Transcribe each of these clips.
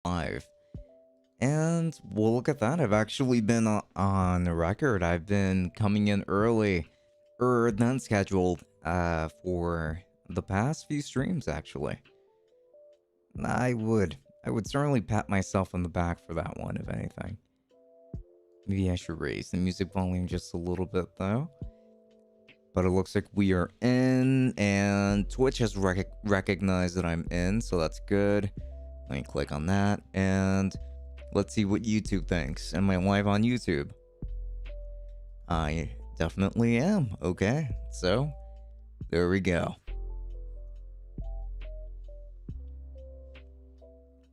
live. And well, look at that. I've actually been on record. I've been coming in early, than scheduled, for the past few streams, actually. I would. I would certainly pat myself on the back for that one, if anything. Maybe I should raise the music volume just a little bit, though. But it looks like we are in, and Twitch has recognized that I'm in, so that's good. Let me click on that, and let's see what YouTube thinks. Am I live on YouTube? I definitely am. Okay, so there we go.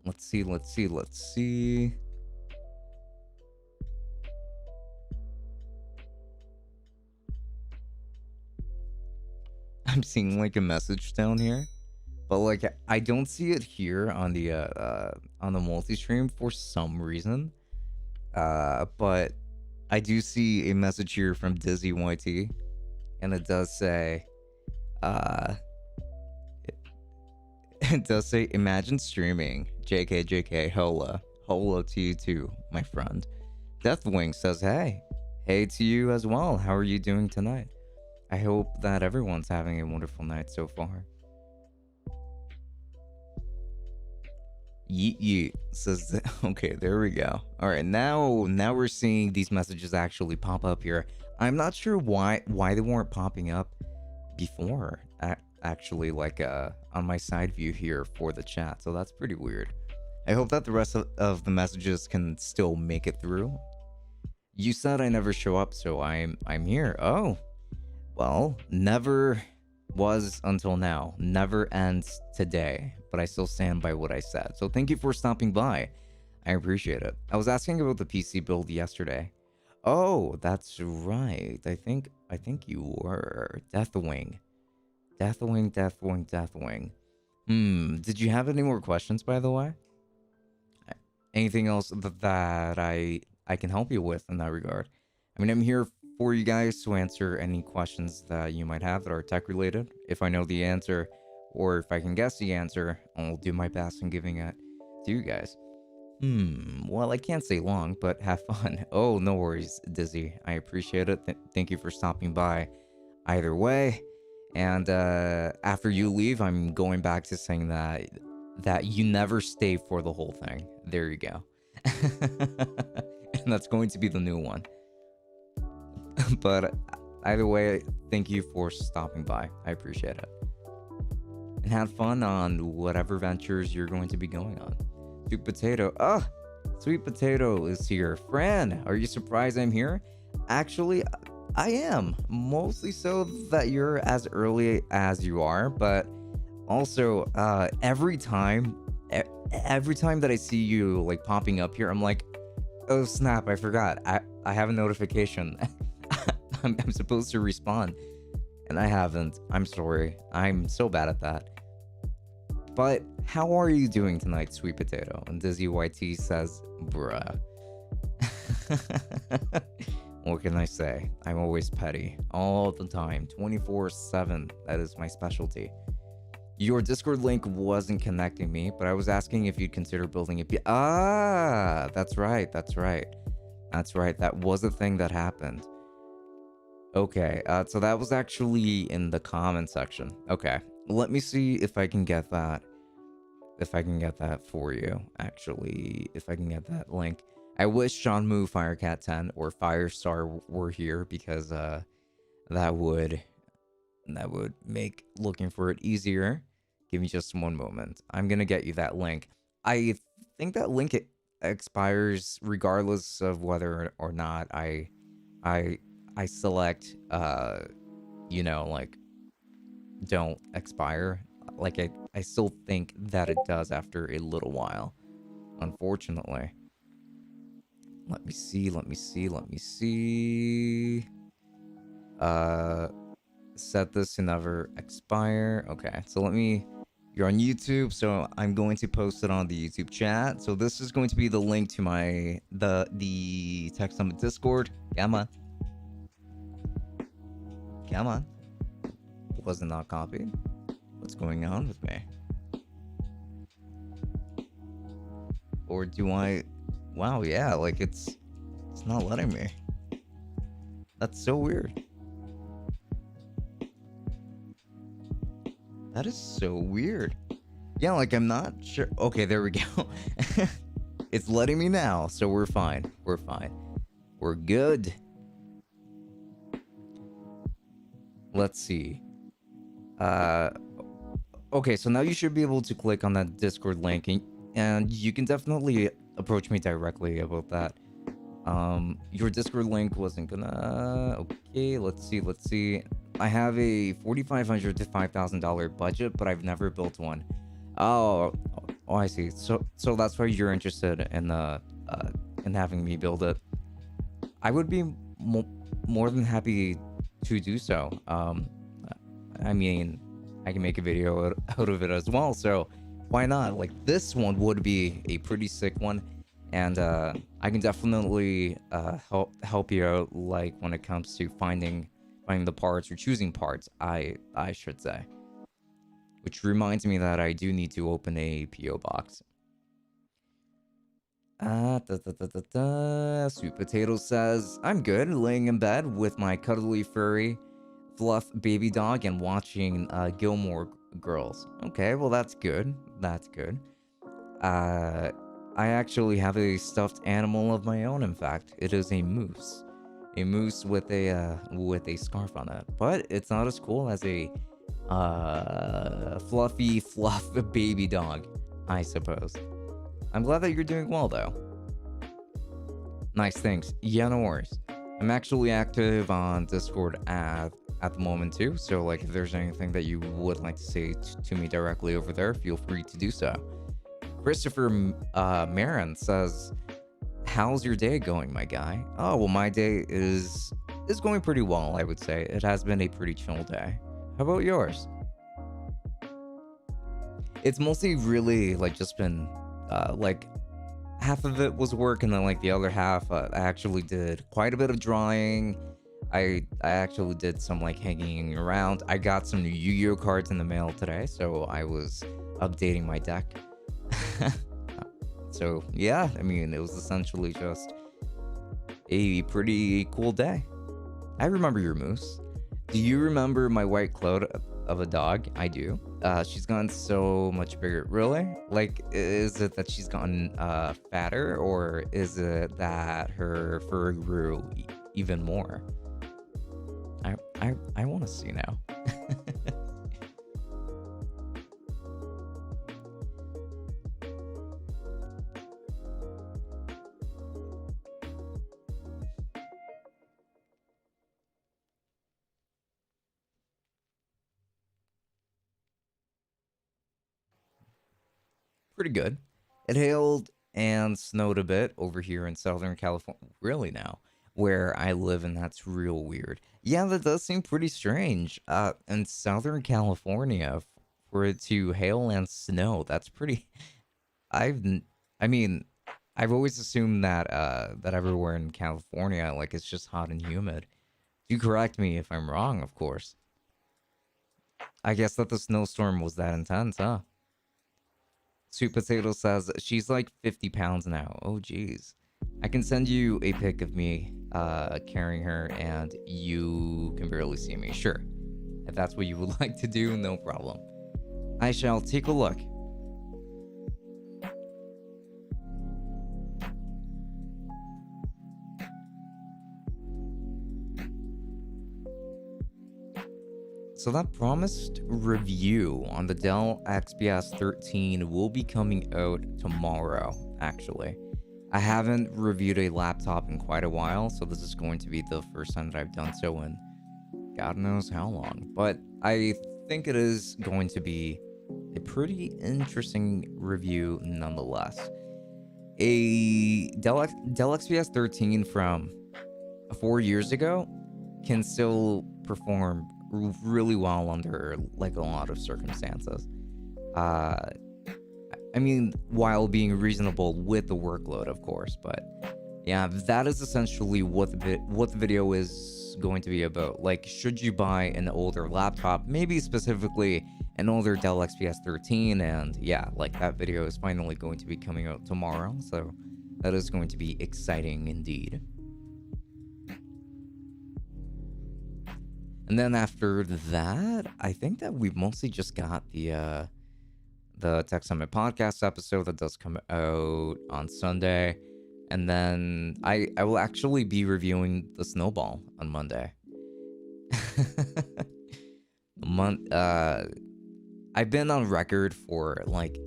Let's see. I'm seeing like a message down here, but like I don't see it here on the multi-stream for some reason. But I do see a message here from Dizzy YT, and it does say, it does say, imagine streaming. JK, hola to you too, my friend. Deathwing says, hey to you as well. How are you doing tonight? I hope that everyone's having a wonderful night so far. Yeet says that, okay, there we go. All right, now we're seeing these messages actually pop up here. I'm not sure why they weren't popping up before, actually, like on my side view here for the chat. So that's pretty weird. I hope that the rest of the messages can still make it through. You said I never show up, so I'm here. Oh, well, never was until now. Never ends today. But I still stand by what I said. So thank you for stopping by. I appreciate it. I was asking about the PC build yesterday. Oh, that's right. I think you were Deathwing. Deathwing. Did you have any more questions, by the way? Anything else that I can help you with in that regard? I mean, I'm here for you guys to answer any questions that you might have that are tech related. If I know the answer, or if I can guess the answer, I'll do my best in giving it to you guys. Well, I can't say long, but have fun. Oh, no worries, Dizzy. I appreciate it. Thank you for stopping by. Either way, and after you leave, I'm going back to saying that you never stay for the whole thing. There you go. And that's going to be the new one. But either way, thank you for stopping by. I appreciate it. And have fun on whatever ventures you're going to be going on. Sweet Potato. Sweet Potato is here. Fran, are you surprised I'm here? Actually, I am. Mostly so that you're as early as you are, but also every time that I see you like popping up here, I'm like, oh snap, I forgot. I have a notification. I'm supposed to respond, and I haven't. I'm sorry. I'm so bad at that. But how are you doing tonight, Sweet Potato? And Dizzy YT says, bruh. What can I say? I'm always petty. All the time. 24/7. That is my specialty. Your Discord link wasn't connecting me, but I was asking if you'd consider building a that's right. That was a thing that happened. Okay, so that was actually in the comment section. Okay, let me see if I can get that. If I can get that for you, actually. If I can get that link. I wish Shenmue Firecat 10 or Firestar were here, because that would make looking for it easier. Give me just one moment. I'm gonna get you that link. I think that link expires regardless of whether or not I select you know, like, don't expire. Like, I still think that it does after a little while, unfortunately. Let me see. Set this to never expire. Okay, so you're on YouTube, so I'm going to post it on the YouTube chat. So this is going to be the link to the text on the Discord. Come on. Was it not copied? What's going on with me? Or do I? Wow, yeah, like it's not letting me. That's so weird. That is so weird. Yeah, like I'm not sure. Okay, there we go. It's letting me now, so we're fine. We're fine. We're good. Let's see. Uh, okay, so now you should be able to click on that Discord link, and you can definitely approach me directly about that. Your Discord link wasn't gonna. Okay, let's see. I have a $4,500 to $5,000 budget, but I've never built one. Oh, I see. So that's why you're interested in having me build it. I would be more than happy to do so. I mean, I can make a video out of it as well, so why not? Like, this one would be a pretty sick one, and I can definitely help you out, like when it comes to finding the parts, or choosing parts, I should say. Which reminds me that I do need to open a PO box. Sweet Potato says, I'm good, laying in bed with my cuddly furry fluff baby dog and watching Gilmore Girls. Okay, well that's good. That's good. I actually have a stuffed animal of my own. In fact, it is a moose with a scarf on it. But it's not as cool as a fluffy fluff baby dog, I suppose. I'm glad that you're doing well, though. Nice, thanks. Yeah, no worries. I'm actually active on Discord at the moment, too. So, like, if there's anything that you would like to say to me directly over there, feel free to do so. Christopher Marin says, how's your day going, my guy? Oh, well, my day is going pretty well, I would say. It has been a pretty chill day. How about yours? It's mostly really, like, just been... like half of it was work, and then like the other half I actually did quite a bit of drawing. I actually did some like hanging around. I got some new Yu-Gi-Oh cards in the mail today, so I was updating my deck. So yeah, I mean, it was essentially just a pretty cool day. I remember your moose. Do you remember my white cloud of a dog? I do. She's gotten so much bigger. Really? Like, is it that she's gotten fatter, or is it that her fur grew even more? I want to see now. Pretty good. It hailed and snowed a bit over here in Southern California. Really now, where I live, and that's real weird. Yeah, that does seem pretty strange. In Southern California, for it to hail and snow, that's pretty. I've, n- I mean, I've always assumed that that everywhere in California, like, it's just hot and humid. You correct me if I'm wrong, of course. I guess that the snowstorm was that intense, huh? Sweet Potato says she's like 50 pounds now. Oh, geez. I can send you a pic of me carrying her, and you can barely see me. Sure. If that's what you would like to do, no problem. I shall take a look. So that promised review on the Dell XPS 13 will be coming out tomorrow, actually. I haven't reviewed a laptop in quite a while, so this is going to be the first time that I've done so in God knows how long. But I think it is going to be a pretty interesting review nonetheless. A Dell XPS 13 from 4 years ago can still perform really well under like a lot of circumstances. I mean, while being reasonable with the workload, of course. But yeah, that is essentially what the video is going to be about. Like, should you buy an older laptop? Maybe specifically an older Dell XPS 13, and yeah, like that video is finally going to be coming out tomorrow, so that is going to be exciting indeed. And then after that, I think that we've mostly just got the Tech Summit podcast episode that does come out on Sunday. And then I will actually be reviewing the Snowball on Monday. I've been on record for like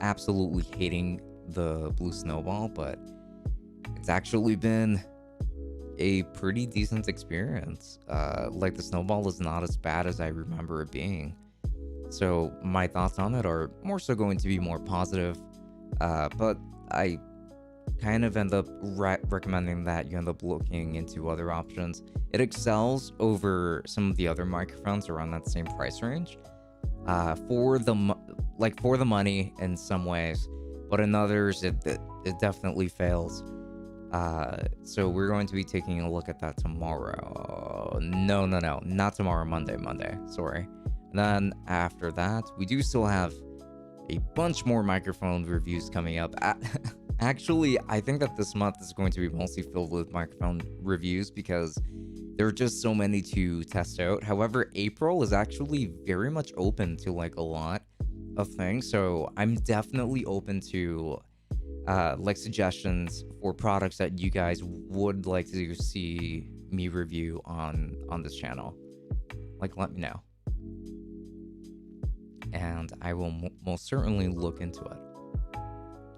absolutely hating the Blue Snowball, but it's actually been a pretty decent experience. Like the Snowball is not as bad as I remember it being. So my thoughts on it are more so going to be more positive. But I kind of end up recommending that you end up looking into other options. It excels over some of the other microphones around that same price range. For the money in some ways, but in others it definitely fails. So we're going to be taking a look at that tomorrow. No, not tomorrow. Monday. Sorry. And then after that, we do still have a bunch more microphone reviews coming up. Actually, I think that this month is going to be mostly filled with microphone reviews because there are just so many to test out. However, April is actually very much open to like a lot of things. So I'm definitely open to like suggestions for products that you guys would like to see me review on this channel. Like, let me know. And I will most certainly look into it.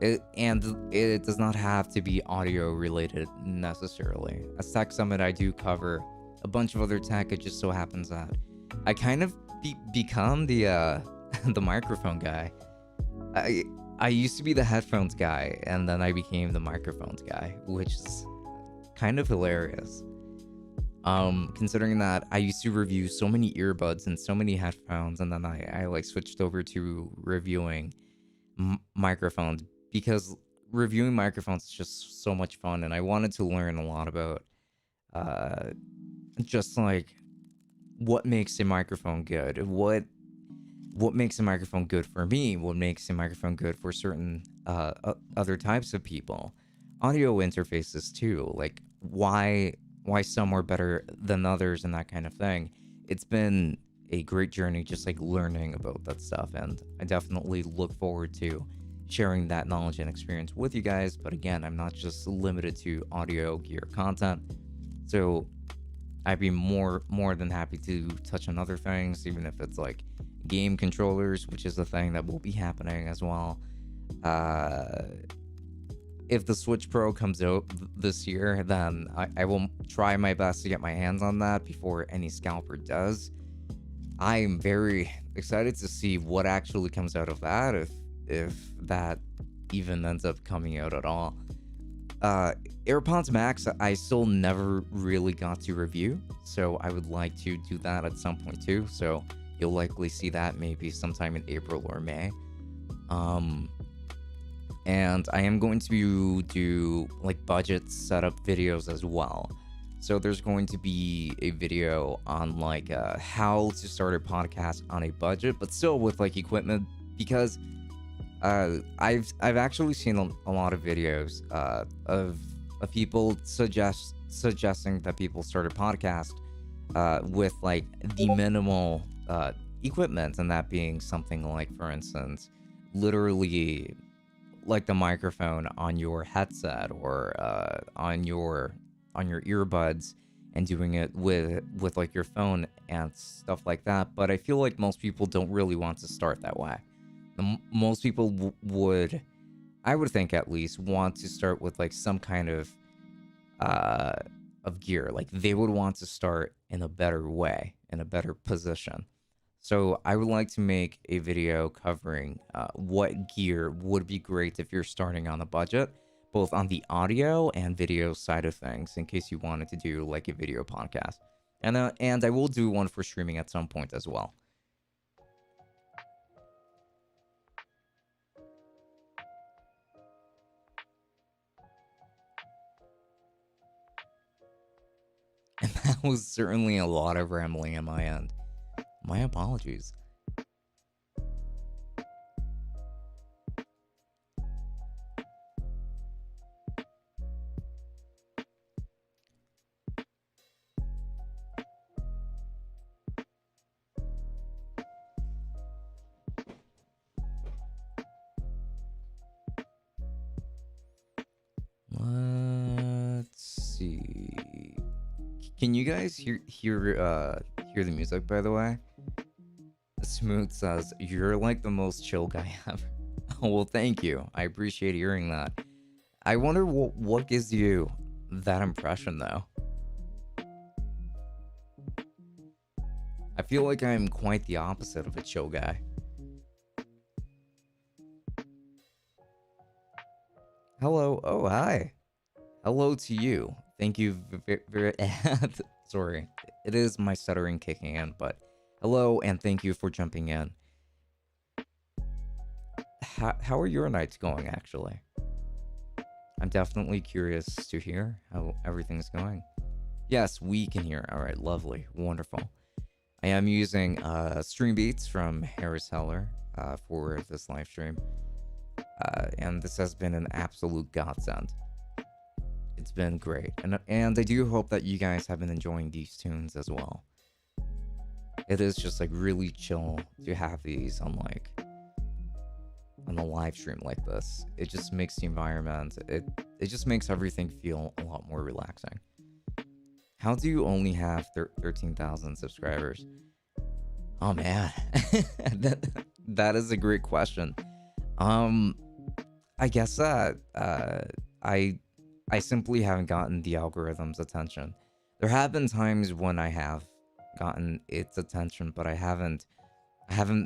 It does not have to be audio related necessarily. As Tech Summit, I do cover a bunch of other tech. It just so happens that I kind of become the the microphone guy. I used to be the headphones guy, and then I became the microphones guy, which is kind of hilarious. Considering that I used to review so many earbuds and so many headphones, and then I like switched over to reviewing microphones because reviewing microphones is just so much fun, and I wanted to learn a lot about just like what makes a microphone good, what makes a microphone good for me, what makes a microphone good for certain other types of people, audio interfaces too, like why some are better than others and that kind of thing. It's been a great journey just like learning about that stuff, and I definitely look forward to sharing that knowledge and experience with you guys. But again, I'm not just limited to audio gear content, so I'd be more than happy to touch on other things, even if it's like game controllers, which is a thing that will be happening as well. If the Switch Pro comes out this year, then I will try my best to get my hands on that before any scalper does. I am very excited to see what actually comes out of that, if that even ends up coming out at all. AirPods Max, I still never really got to review, so I would like to do that at some point too. So you'll likely see that maybe sometime in April or May. And I am going to do like budget setup videos as well. So there's going to be a video on like how to start a podcast on a budget, but still with like equipment, because I've actually seen a lot of videos of people suggesting that people start a podcast with like the minimal equipment, and that being something like, for instance, literally like the microphone on your headset or on your earbuds, and doing it with like your phone and stuff like that. But I feel like most people don't really want to start that way. Most people would, I would think at least, want to start with like some kind of gear. Like they would want to start in a better way, in a better position. So I would like to make a video covering what gear would be great if you're starting on a budget, both on the audio and video side of things, in case you wanted to do like a video podcast. And I will do one for streaming at some point as well. And that was certainly a lot of rambling on my end. My apologies. Can you guys hear the music, by the way? Smooth says, "You're like the most chill guy ever." Oh, well, thank you. I appreciate hearing that. I wonder what gives you that impression, though. I feel like I'm quite the opposite of a chill guy. Hello. Oh, hi. Hello to you. Thank you very. Sorry, it is my stuttering kicking in, but hello and thank you for jumping in. How are your nights going, actually? I'm definitely curious to hear how everything's going. Yes, we can hear. All right, lovely, wonderful. I am using stream beats from Harris Heller for this live stream, and this has been an absolute godsend. It's been great, and I do hope that you guys have been enjoying these tunes as well. It is just like really chill to have these on a live stream like this. It just makes the environment, it just makes everything feel a lot more relaxing. How do you only have 13,000 subscribers? Oh man, that is a great question. I guess that I simply haven't gotten the algorithm's attention. There have been times when I have gotten its attention, but I haven't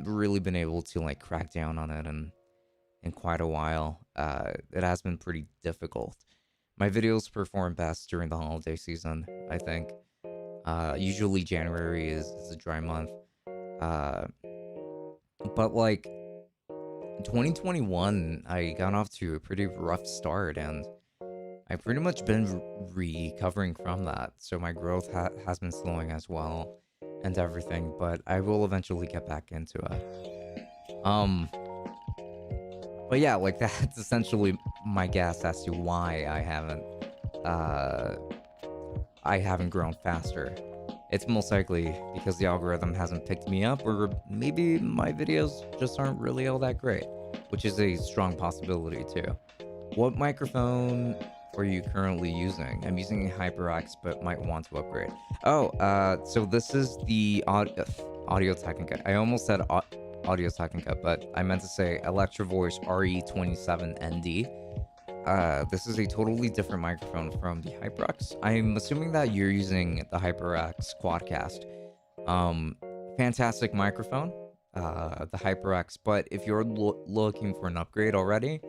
really been able to like crack down on it in quite a while. It has been pretty difficult. My videos perform best during the holiday season, I think. Usually January is a dry month. But like 2021, I got off to a pretty rough start, and I've pretty much been recovering from that. So my growth has been slowing as well and everything, but I will eventually get back into it. But yeah, like that's essentially my guess as to why I haven't grown faster. It's most likely because the algorithm hasn't picked me up, or maybe my videos just aren't really all that great, which is a strong possibility too. What microphone are you currently using? I'm using a HyperX, but might want to upgrade. Oh, so this is the Audio Technica. I almost said Audio Technica, but I meant to say Electro Voice RE27ND. This is a totally different microphone from the HyperX. I'm assuming that you're using the HyperX Quadcast. Fantastic microphone, the HyperX. But if you're looking for an upgrade already,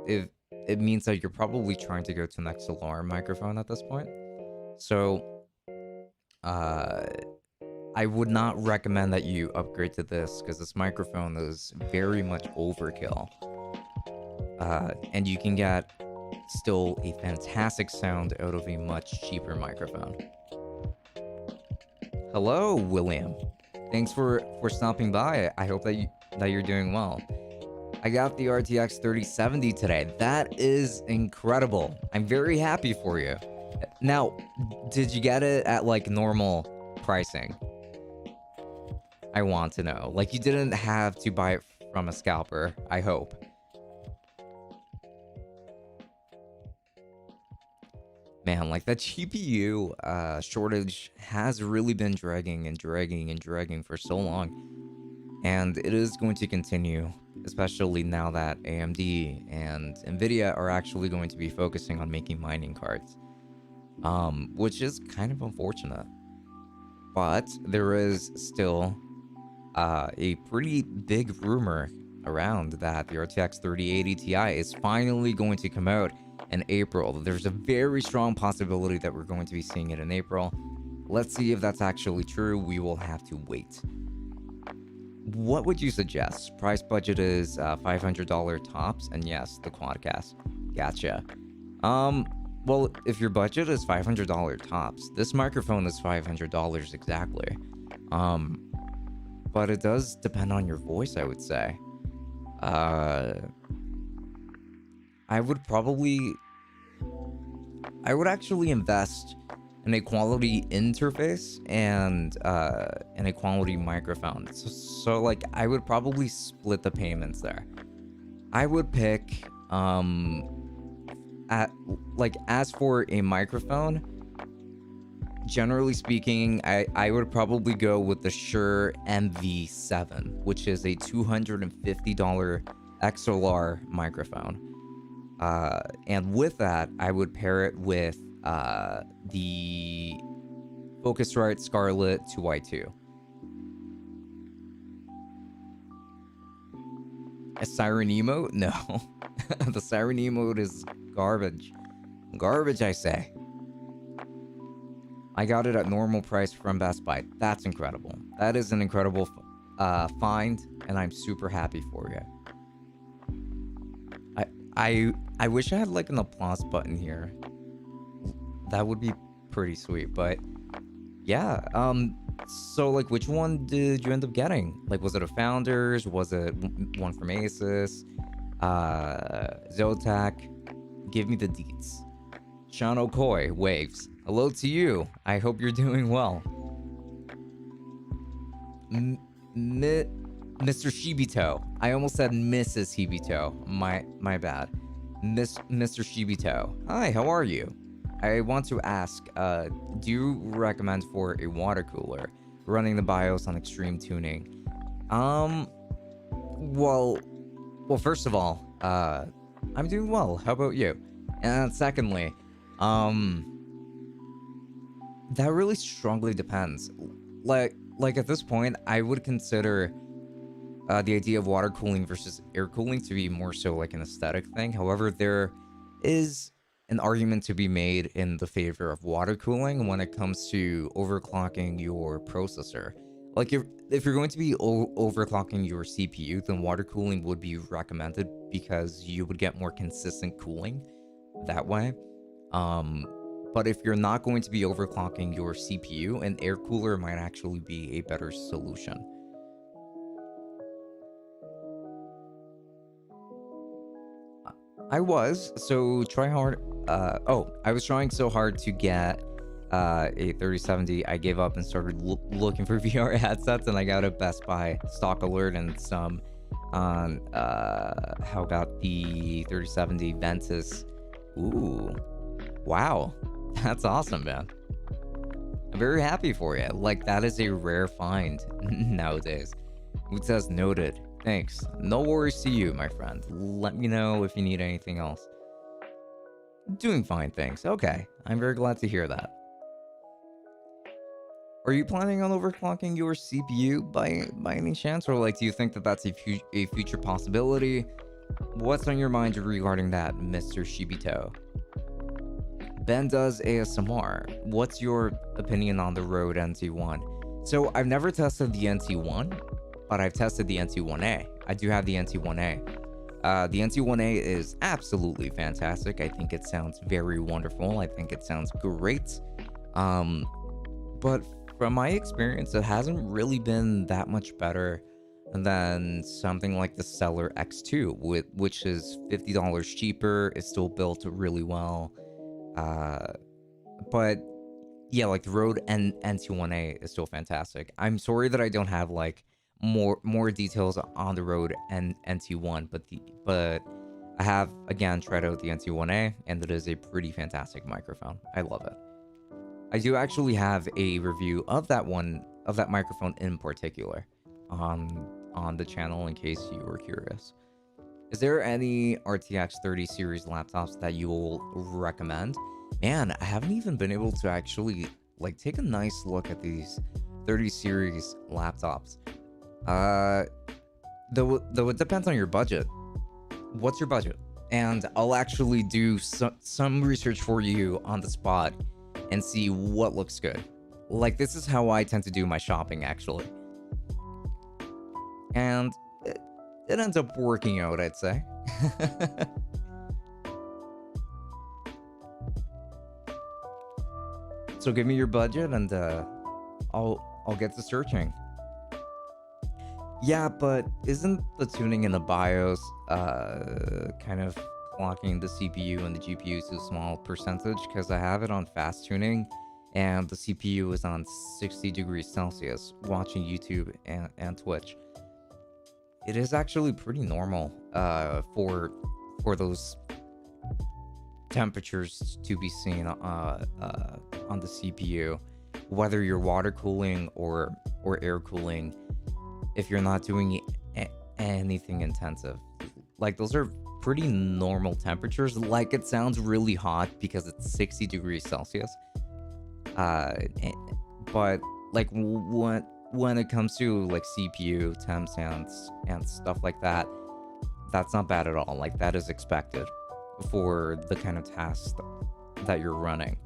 if it means that you're probably trying to go to an XLR microphone at this point. So, I would not recommend that you upgrade to this because this microphone is very much overkill. And you can get still a fantastic sound out of a much cheaper microphone. Hello, William. Thanks for stopping by. I hope that you're doing well. I got the RTX 3070 today. That is incredible. I'm very happy for you. Now, did you get it at like normal pricing? I want to know. Like you didn't have to buy it from a scalper, I hope. Man, like that GPU shortage has really been dragging for so long. And it is going to continue, especially now that AMD and Nvidia are actually going to be focusing on making mining cards. Which is kind of unfortunate. But there is still a pretty big rumor around that the RTX 3080 Ti is finally going to come out in April. There's a very strong possibility that we're going to be seeing it in April. Let's see if that's actually true. We will have to wait. What would you suggest? Price budget is $500 tops, and yes, the Quadcast. Gotcha. Well, if your budget is $500 tops, this microphone is $500 exactly. But it does depend on your voice, I would say. I would actually invest in a quality interface and in a quality microphone. So like I would probably split the payments there. I would pick as for a microphone, generally speaking, I would probably go with the Shure MV7, which is a $250 XLR microphone. And with that, I would pair it with the Focusrite Scarlett 2i2. A siren emote? No. The siren emote is garbage. Garbage, I say. I got it at normal price from Best Buy. That's incredible. That is an incredible find, and I'm super happy for you. I wish I had like an applause button here. That would be pretty sweet, but yeah. So like, which one did you end up getting? Like, was it a Founders? Was it one from Asus? Zotac? Give me the deets. Sean Okoy waves. Hello to you. I hope you're doing well. Mr. Shibito. I almost said Mrs. Hibito. My bad. Mr. Shibito. Hi, how are you? I want to ask, do you recommend for a water cooler running the BIOS on extreme tuning? Well, first of all, I'm doing well. How about you? And secondly, that really strongly depends. Like at this point, I would consider the idea of water cooling versus air cooling to be more so like an aesthetic thing. However, there is an argument to be made in the favor of water cooling when it comes to overclocking your processor. Like if you're going to be overclocking your CPU, then water cooling would be recommended because you would get more consistent cooling that way. But if you're not going to be overclocking your CPU, an air cooler might actually be a better solution. I was trying so hard to get a 3070. I gave up and started looking for VR headsets, and I got a Best Buy stock alert and some on how about the 3070 Ventus. Ooh, wow, that's awesome, man. I'm very happy for you. Like, that is a rare find nowadays. Who says noted? Thanks. No worries to you, my friend. Let me know if you need anything else. Doing fine, thanks. Okay, I'm very glad to hear that. Are you planning on overclocking your CPU by any chance? Or like, do you think that that's a future possibility? What's on your mind regarding that, Mr. Shibito? Ben does ASMR. What's your opinion on the Rode NT1? So I've never tested the NT1, but I've tested the NT1A. I do have the NT1A. The NT1A is absolutely fantastic. I think it sounds very wonderful. I think it sounds great. But from my experience, it hasn't really been that much better than something like the Stellar X2, which is $50 cheaper. It's still built really well. But yeah, like the Rode NT1A is still fantastic. I'm sorry that I don't have like more details on the Rode NT1, but I have again tried out the NT1A, and it is a pretty fantastic microphone. I love it. I do actually have a review of that microphone in particular on the channel in case you were curious. Is there any RTX 30 series laptops that you will recommend? Man, I haven't even been able to actually like take a nice look at these 30 series laptops. Though it depends on your budget. What's your budget? And I'll actually do some research for you on the spot and see what looks good. Like, this is how I tend to do my shopping, actually. And it ends up working out, I'd say. So give me your budget and I'll get to searching. Yeah, but isn't the tuning in the BIOS kind of clocking the CPU and the GPU to a small percentage? Because I have it on fast tuning and the CPU is on 60 degrees Celsius watching YouTube and Twitch. It is actually pretty normal for those temperatures to be seen on the CPU. whether you're water cooling or air cooling, if you're not doing anything intensive. Like, those are pretty normal temperatures. Like, it sounds really hot because it's 60 degrees Celsius. But like, when it comes to like CPU temps and stuff like that, that's not bad at all. Like, that is expected for the kind of tasks that you're running.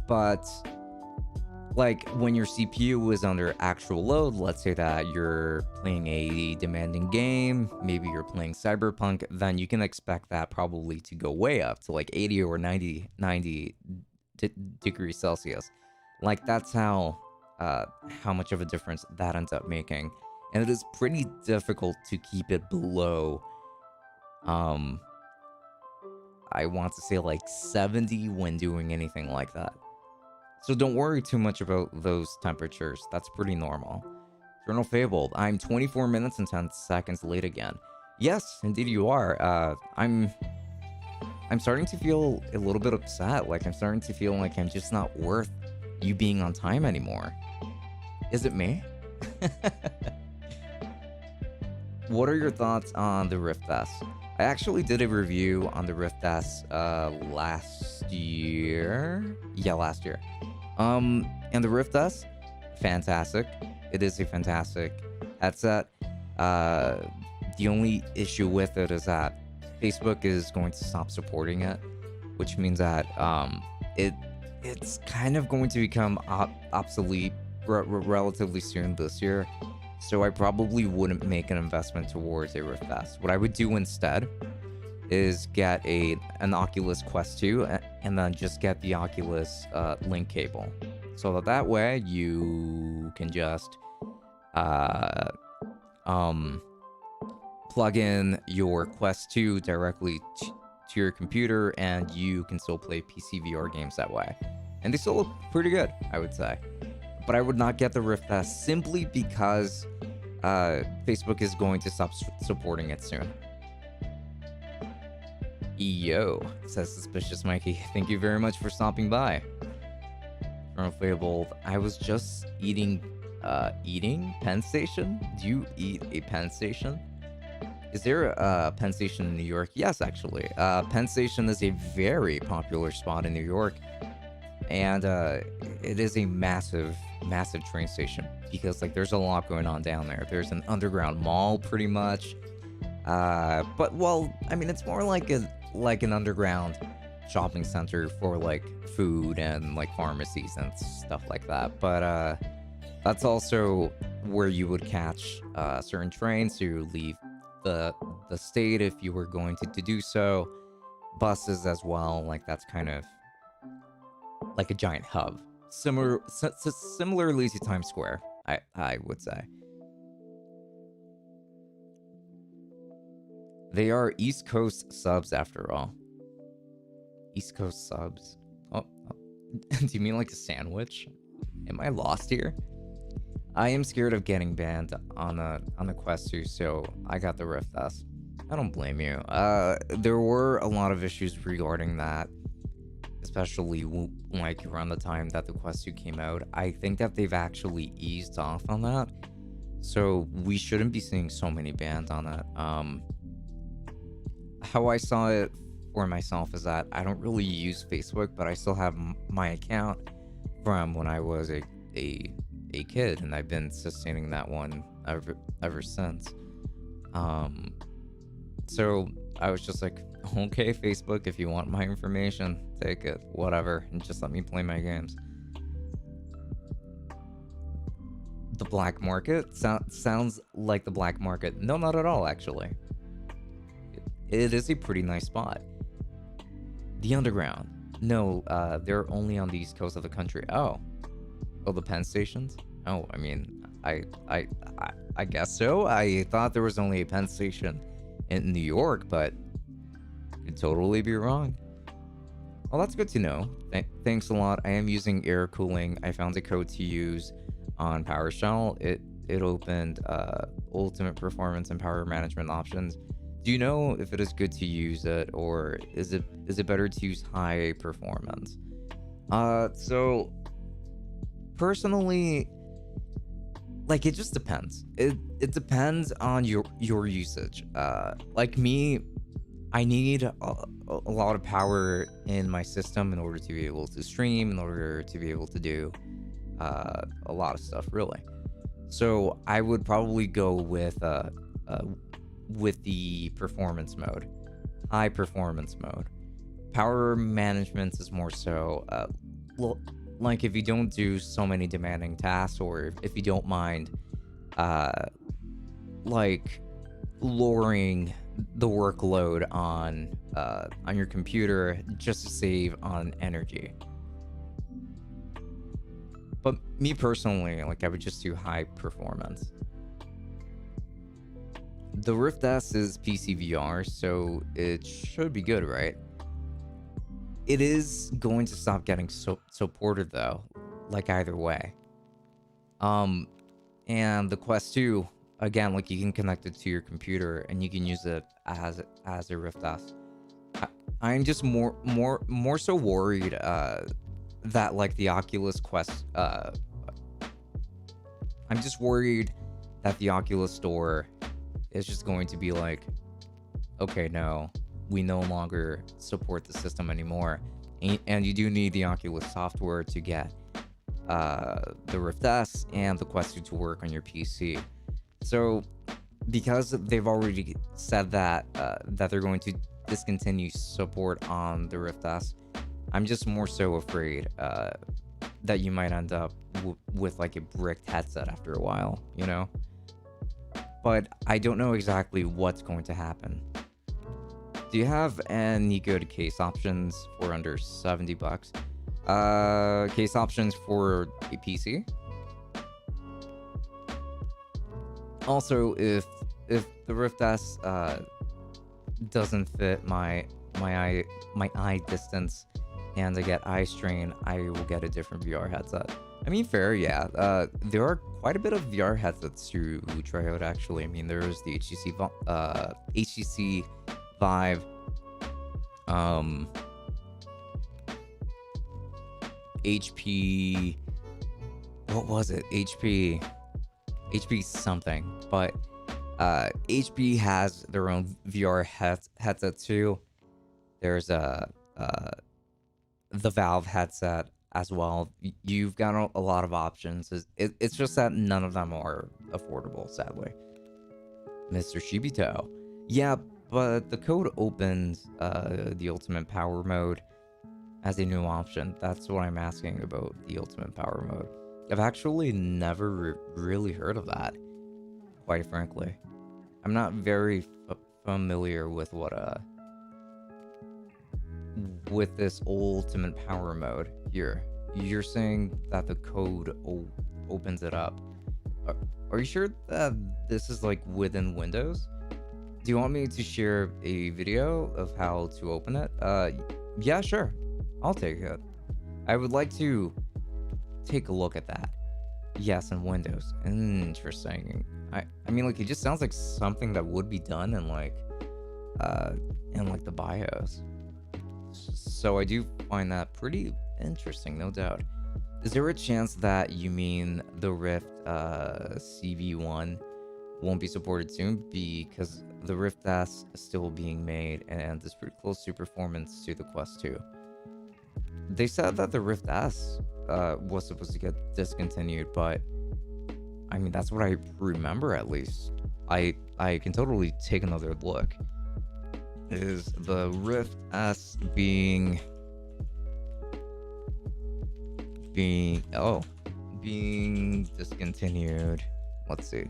But like, when your CPU is under actual load, let's say that you're playing a demanding game, maybe you're playing Cyberpunk, then you can expect that probably to go way up to like 80 or 90 degrees Celsius. Like, that's how much of a difference that ends up making. And it is pretty difficult to keep it below, I want to say like 70 when doing anything like that. So don't worry too much about those temperatures. That's pretty normal. Journal Fabled, I'm 24 minutes and 10 seconds late again. Yes, indeed you are. I'm starting to feel a little bit upset. Like, I'm starting to feel like I'm just not worth you being on time anymore. Is it me? What are your thoughts on the Rift S? I actually did a review on the Rift S last year. Yeah, last year. And the Rift S, fantastic. It is a fantastic headset. The only issue with it is that Facebook is going to stop supporting it, which means that it's kind of going to become obsolete relatively soon this year. So I probably wouldn't make an investment towards a Rift S. What I would do instead is get an Oculus Quest 2 and then just get the Oculus link cable, so that way you can just plug in your Quest 2 directly to your computer, and you can still play PC VR games that way. And they still look pretty good, I would say. But I would not get the Rift S simply because Facebook is going to stop supporting it soon. Yo, says Suspicious Mikey. Thank you very much for stopping by. From Fabled, I was just eating Penn Station? Do you eat a Penn Station? Is there a Penn Station in New York? Yes, actually. Penn Station is a very popular spot in New York. And it is a massive train station because, like, there's a lot going on down there. There's an underground mall, pretty much. But, well, I mean, it's more like an underground shopping center for, like, food and, like, pharmacies and stuff like that. But that's also where you would catch certain trains to leave the state if you were going to do so. Buses as well. Like, that's kind of like a giant hub, similarly to Times Square, I would say. They are East Coast subs after all. East Coast subs. Oh. Do you mean like a sandwich? Am I lost here? I am scared of getting banned on the Quest 2, so I got the Rift S. I don't blame you. There were a lot of issues regarding that, especially like around the time that the Quest 2 came out. I think that they've actually eased off on that, so we shouldn't be seeing so many bans on it. How I saw it for myself is that I don't really use Facebook, but I still have my account from when I was a kid, and I've been sustaining that one ever since. So I was just like, okay, Facebook, if you want my information, take it, whatever, and just let me play my games. The black market sounds like the black market. No, not at all, actually. It is a pretty nice spot. The underground. No, they're only on the east coast of the country. Oh, the Penn stations? Oh, I mean, I guess so. I thought there was only a Penn station in New York, but could totally be wrong. Well, that's good to know. Thanks a lot. I am using air cooling. I found a code to use on PowerShell. It opened ultimate performance and power management options. Do you know if it is good to use it, or is it better to use high performance? So personally, like, it just depends. It depends on your usage. Like me, I need a lot of power in my system in order to be able to stream, in order to be able to do a lot of stuff, really. So I would probably go with the performance mode, high performance mode. Power management is more so, like, if you don't do so many demanding tasks, or if you don't mind, uh, like, lowering the workload on your computer just to save on energy. But me personally, like, I would just do high performance. The Rift S is PC VR, so it should be good, right? It is going to stop getting supported though, like, either way. And the Quest 2, again, like, you can connect it to your computer and you can use it as a Rift S. I'm just more so worried that, like, the Oculus Quest, I'm just worried that the Oculus Store is just going to be like, okay, no, we no longer support the system anymore, and you do need the Oculus software to get the Rift S and the Quest 2 to work on your PC. So because they've already said that that they're going to discontinue support on the Rift S, I'm just more so afraid that you might end up with, like, a bricked headset after a while, you know? But I don't know exactly what's going to happen. Do you have any good case options for under $70? Case options for a PC? Also, if the Rift S doesn't fit my eye distance and I get eye strain, I will get a different VR headset. I mean, fair, yeah. There are quite a bit of VR headsets to try out, actually. I mean, there's the HTC Vive, HP, what was it? HP something, but HP has their own VR headset too. There's the Valve headset as well. You've got a lot of options. It's just that none of them are affordable, sadly. Mr. Shibito. Yeah, but the code opens the ultimate power mode as a new option. That's what I'm asking about, the ultimate power mode. I've actually never really heard of that, quite frankly. I'm not very familiar with with this ultimate power mode here. You're saying that the code opens it up. Are you sure that this is, like, within Windows? Do you want me to share a video of how to open it? Yeah, sure. I'll take it. I would like to take a look at that. Yes, in Windows. Interesting. I mean, like, it just sounds like something that would be done in, like, the BIOS. So I do find that pretty interesting, no doubt. Is there a chance that you mean the Rift CV1 won't be supported soon, because the Rift S is still being made and is pretty close to performance to the Quest 2? They said that the Rift S was supposed to get discontinued, but I mean, that's what I remember, at least. I can totally take another look. Is the Rift S being discontinued? Let's see.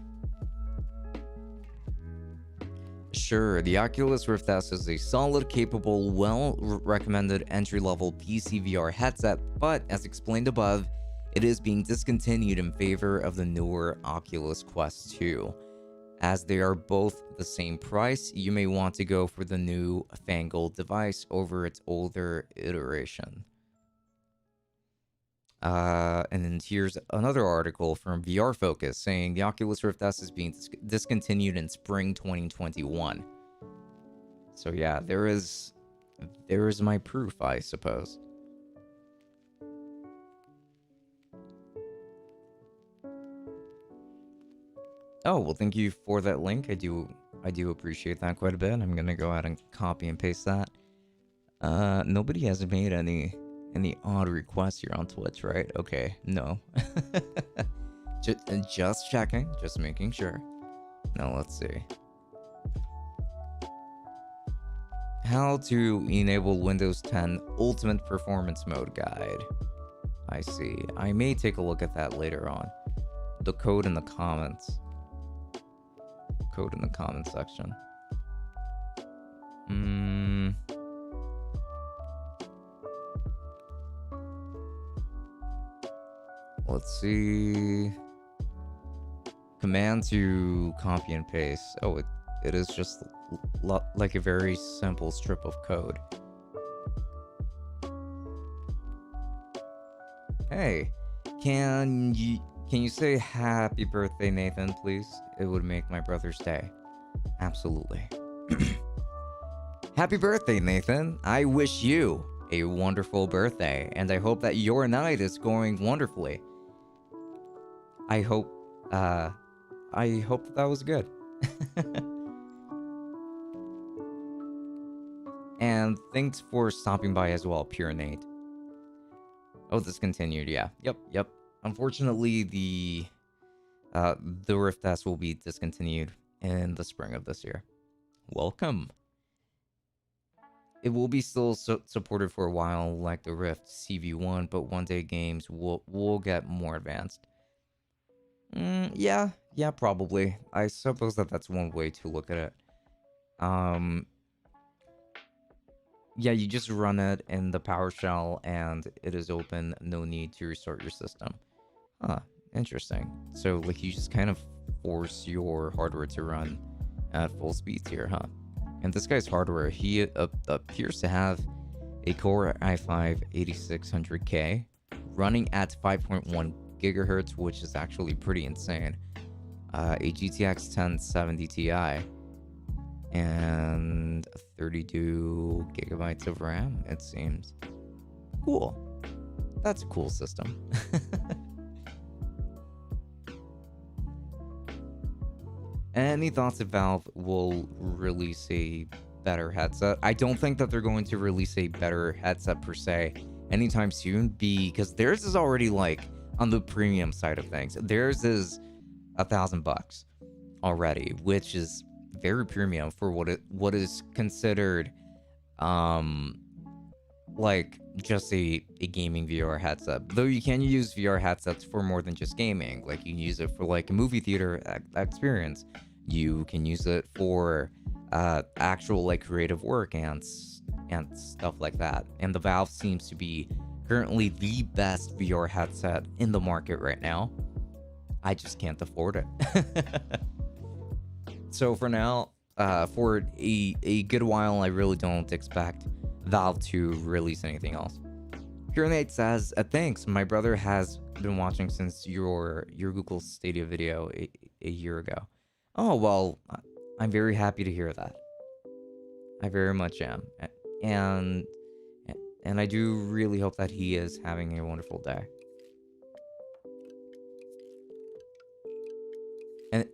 Sure, the Oculus Rift S is a solid, capable, well-recommended entry-level PC VR headset, but as explained above, it is being discontinued in favor of the newer Oculus Quest 2. As they are both the same price, you may want to go for the new fangled device over its older iteration. And then here's another article from VR Focus saying the Oculus Rift S is being discontinued in spring 2021. So yeah, there is my proof, I suppose. Oh, well, thank you for that link. I do appreciate that quite a bit. I'm gonna go ahead and copy and paste that. Nobody has made any odd requests here on Twitch, right? Okay, no. just checking, just making sure. Now let's see. How to enable Windows 10 Ultimate Performance Mode guide. I see. I may take a look at that later on. The code in the comments. Code in the comment section. Let's see. Command to copy and paste. Oh, it is just like a very simple strip of code. Hey, can you say happy birthday, Nathan, please? It would make my brother's day. Absolutely. Happy birthday, Nathan. I wish you a wonderful birthday, and I hope that your night is going wonderfully. I hope that was good. And thanks for stopping by as well, Pure Nate. Oh, discontinued, yeah. Yep. Unfortunately, the Rift S will be discontinued in the spring of this year. Welcome. It will be still supported for a while, like the Rift CV1, but one day games will get more advanced. Yeah, probably. I suppose that's one way to look at it. Yeah, you just run it in the PowerShell and it is open. No need to restart your system. Huh, interesting. So, like, you just kind of force your hardware to run at full speeds here, huh? And this guy's hardware, he appears to have a Core i5-8600K running at 5.1 gigahertz, which is actually pretty insane. A GTX 1070 Ti and 32 gigabytes of RAM, it seems. Cool. That's a cool system. Any thoughts if Valve will release a better headset? I don't think that they're going to release a better headset per se anytime soon, because theirs is already like on the premium side of things. Theirs is $1,000 already, which is very premium for what is considered like just a gaming VR headset. Though you can use VR headsets for more than just gaming. Like, you can use it for like a movie theater experience. You can use it for actual like creative work and stuff like that. And the Valve seems to be currently the best VR headset in the market right now. I just can't afford it. So for now, for a good while, I really don't expect Valve to release anything else. Pure Nate says, thanks, my brother has been watching since your Google Stadia video a year ago. Oh, well, I'm very happy to hear that. I very much am. And I do really hope that he is having a wonderful day.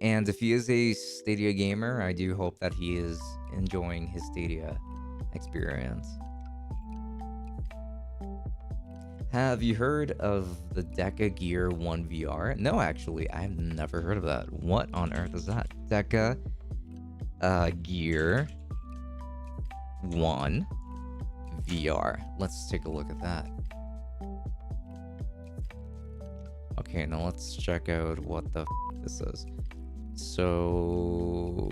And if he is a Stadia gamer, I do hope that he is enjoying his Stadia experience. Have you heard of the Deca Gear 1 VR? No, actually, I've never heard of that. What on earth is that? Deca Gear 1 VR. Let's take a look at that. Okay, now let's check out what the this is. So,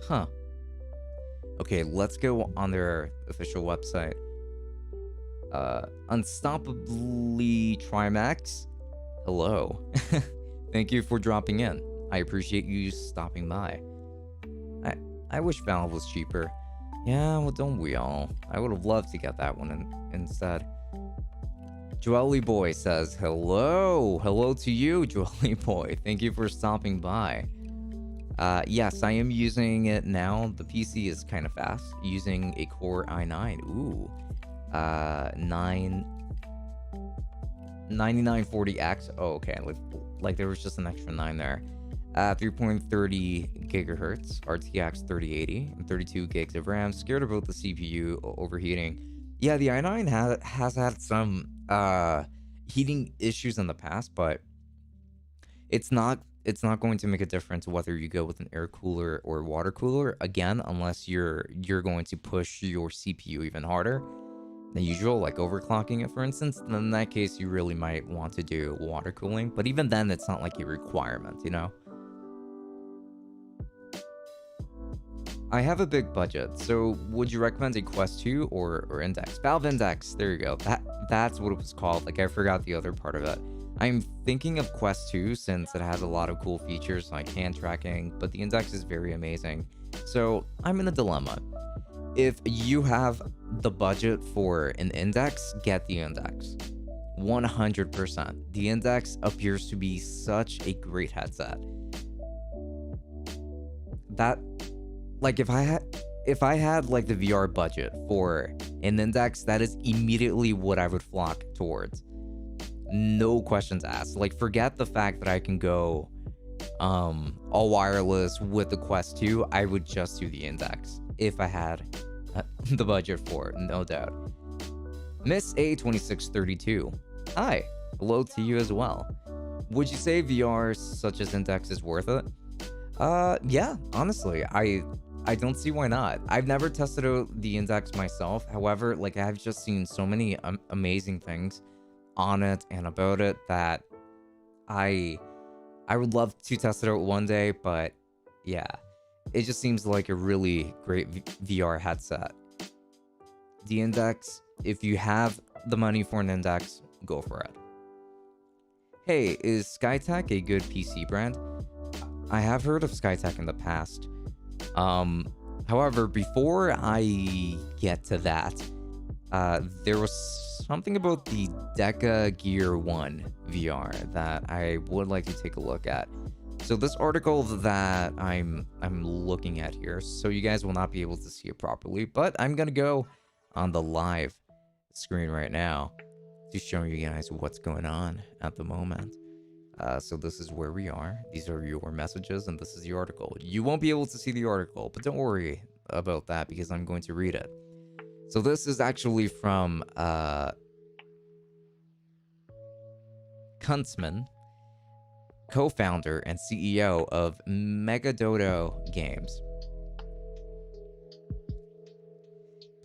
huh. Okay, let's go on their official website. Unstoppably Trimax. Hello. Thank you for dropping in. I appreciate you stopping by. I wish Valve was cheaper. Yeah, well, don't we all? I would have loved to get that one instead. Joely Boy says, hello. Hello to you, Joely Boy. Thank you for stopping by. Yes, I am using it now. The PC is kind of fast. Using a Core i9. Ooh. 9 9940X. Oh, okay. Like there was just an extra 9 there. 3.30 gigahertz RTX 3080 and 32 gigs of RAM. Scared about the CPU overheating. Yeah, the i9 has had some heating issues in the past, but it's not going to make a difference whether you go with an air cooler or water cooler, again, unless you're going to push your CPU even harder than usual, like overclocking it, for instance. Then in that case, you really might want to do water cooling, but even then, it's not like a requirement, you know? I have a big budget, so would you recommend a Quest 2 or Index? Valve Index, there you go. That's what it was called. Like, I forgot the other part of it. I'm thinking of Quest 2 since it has a lot of cool features like hand tracking, but the Index is very amazing. So I'm in a dilemma. If you have the budget for an Index, get the Index. 100%. The Index appears to be such a great headset. That, like, if I had like the VR budget for an Index, that is immediately what I would flock towards. No questions asked. Like, forget the fact that I can go all wireless with the Quest 2. I would just do the Index if I had the budget for it, no doubt. Miss A2632. Hi. Hello to you as well. Would you say VR such as Index is worth it? Yeah, honestly, I don't see why not. I've never tested out the Index myself. However, like, I've just seen so many amazing things on it and about it that I would love to test it out one day, but yeah, it just seems like a really great VR headset. The Index, if you have the money for an Index, go for it. Hey, is Skytech a good PC brand? I have heard of Skytech in the past. However, before I get to that, there was something about the Deca Gear 1 VR that I would like to take a look at. So this article that I'm looking at here, so you guys will not be able to see it properly, but I'm gonna go on the live screen right now to show you guys what's going on at the moment. So this is where we are. These are your messages, and this is the article. You won't be able to see the article, but don't worry about that because I'm going to read it. So this is actually from Kuntzman, co-founder and CEO of Megadodo Games.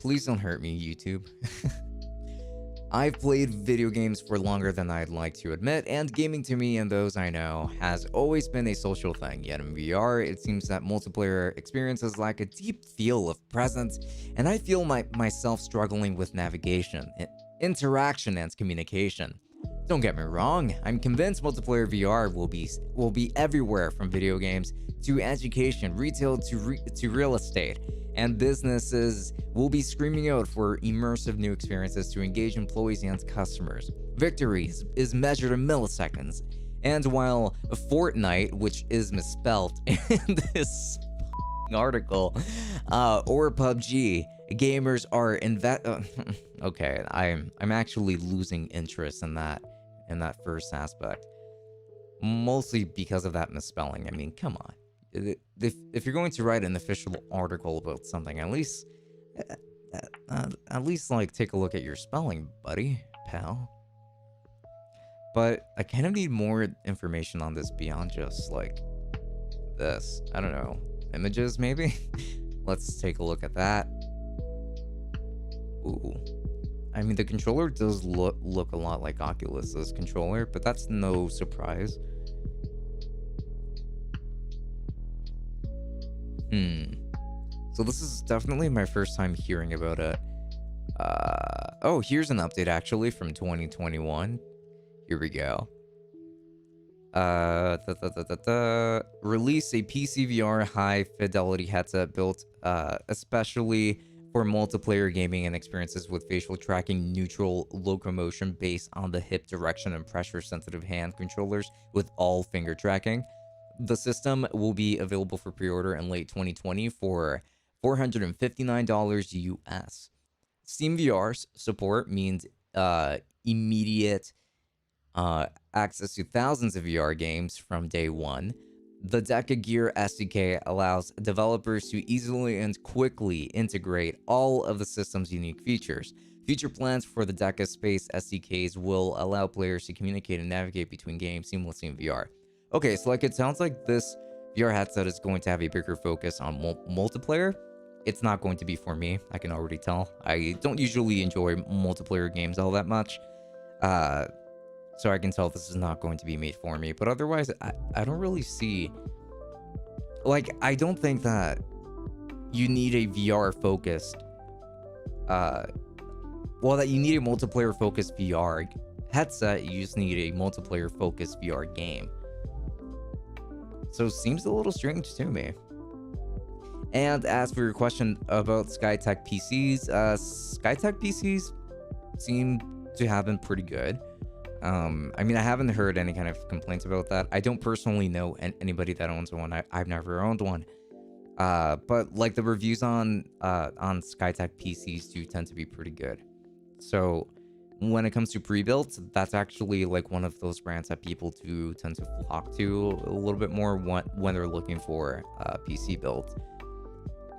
Please don't hurt me, YouTube. I've played video games for longer than I'd like to admit, and gaming to me and those I know has always been a social thing, yet in VR, it seems that multiplayer experiences lack a deep feel of presence, and I feel myself struggling with navigation, interaction, and communication. Don't get me wrong, I'm convinced multiplayer VR will be everywhere, from video games to education, retail to real estate, and businesses will be screaming out for immersive new experiences to engage employees and customers. Victory is measured in milliseconds, and while Fortnite, which is misspelled in this article, or PUBG, gamers are okay, I'm actually losing interest in that first aspect, mostly because of that misspelling. I mean, come on. If you're going to write an official article about something, at least like take a look at your spelling, buddy, pal. But I kind of need more information on this beyond just like this. I don't know, images maybe. Let's take a look at that. Ooh, I mean, the controller does look a lot like Oculus's controller, but that's no surprise. So this is definitely my first time hearing about it. Oh, here's an update actually from 2021. Here we go. Release a PC VR high fidelity headset built especially for multiplayer gaming and experiences with facial tracking, neutral locomotion based on the hip direction and pressure sensitive hand controllers with all finger tracking. The system will be available for pre-order in late 2020 for $459 US. Steam VR's support means immediate access to thousands of VR games from day one. The Deca Gear SDK allows developers to easily and quickly integrate all of the system's unique features. Future plans for the Deca Space SDKs will allow players to communicate and navigate between games seamlessly in VR. Okay, so like it sounds like this VR headset is going to have a bigger focus on multiplayer. It's not going to be for me, I can already tell. I don't usually enjoy multiplayer games all that much. So I can tell this is not going to be made for me. But otherwise, I don't really see... Like, I don't think that you need a VR-focused... well, that you need a multiplayer-focused VR headset. You just need a multiplayer-focused VR game. So it seems a little strange to me. And as for your question about Skytech PCs, Skytech PCs seem to have been pretty good. I mean, I haven't heard any kind of complaints about that. I don't personally know anybody that owns one. I've never owned one. But like the reviews on Skytech PCs do tend to be pretty good. So when it comes to pre-built, that's actually like one of those brands that people do tend to flock to a little bit more when they're looking for PC build.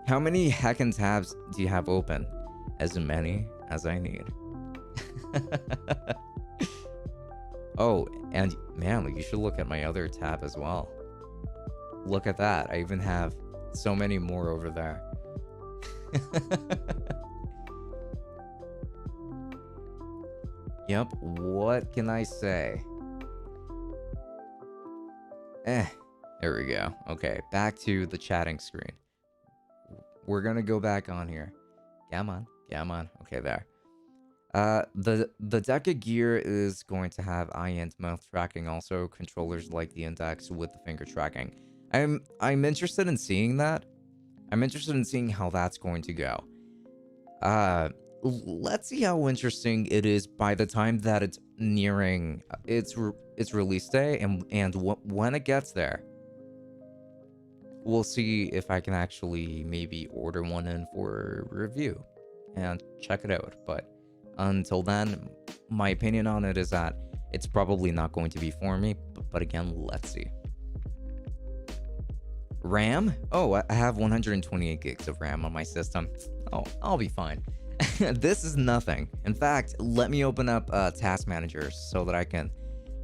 How many heckin' tabs do you have open? As many as I need. Oh, and man, you should look at my other tab as well. Look at that. I even have so many more over there. Yep, what can I say? There we go. Okay, back to the chatting screen. We're gonna go back on here. Come on. Okay, there. The Deca Gear is going to have eye and mouth tracking, also controllers like the Index with the finger tracking. I'm interested in seeing that. I'm interested in seeing how that's going to go. Let's see how interesting it is by the time that it's nearing its release day, and when it gets there. We'll see if I can actually maybe order one in for review and check it out. But until then, my opinion on it is that it's probably not going to be for me. But again, let's see. RAM? Oh, I have 128 gigs of RAM on my system. Oh, I'll be fine. This is nothing. In fact, let me open up Task Manager so that I can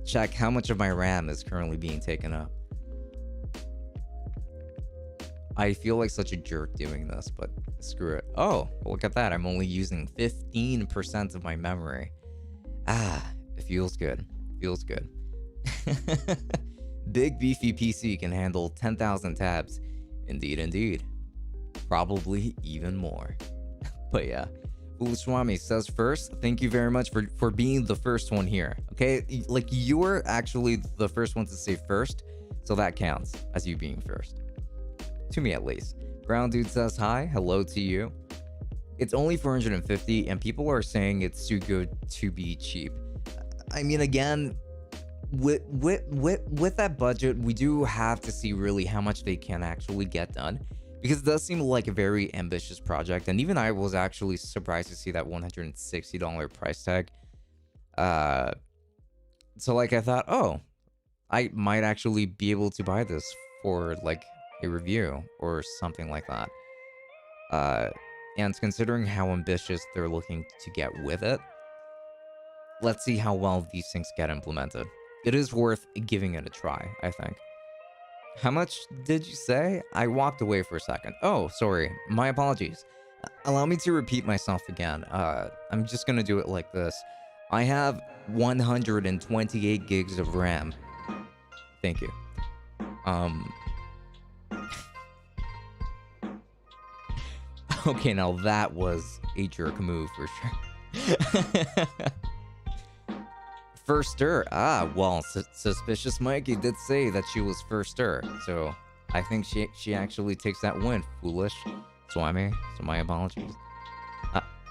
check how much of my RAM is currently being taken up. I feel like such a jerk doing this, but screw it. Oh, look at that. I'm only using 15% of my memory. It feels good. Feels good. Big beefy PC can handle 10,000 tabs. Indeed. Probably even more. But yeah. Ulashwami says first, thank you very much for being the first one here. Okay? Like, you were actually the first one to say first, so that counts as you being first. To me, at least. Brown Dude says hi. Hello to you. It's only 450, and people are saying it's too good to be cheap. I mean, again, with that budget, we do have to see really how much they can actually get done, because it does seem like a very ambitious project. And even I was actually surprised to see that $160 price tag. So like I thought, oh, I might actually be able to buy this for like a review or something like that. And considering how ambitious they're looking to get with it, let's see how well these things get implemented. It is worth giving it a try, I think. How much did you say? I walked away for a second. Oh, sorry. My apologies. Allow me to repeat myself again. I'm just gonna do it like this. I have 128 gigs of RAM. Thank you. Okay, now that was a jerk move for sure. Firster. Well, Suspicious Mikey did say that she was firster, so I think she actually takes that win. Foolish Swami, so my apologies.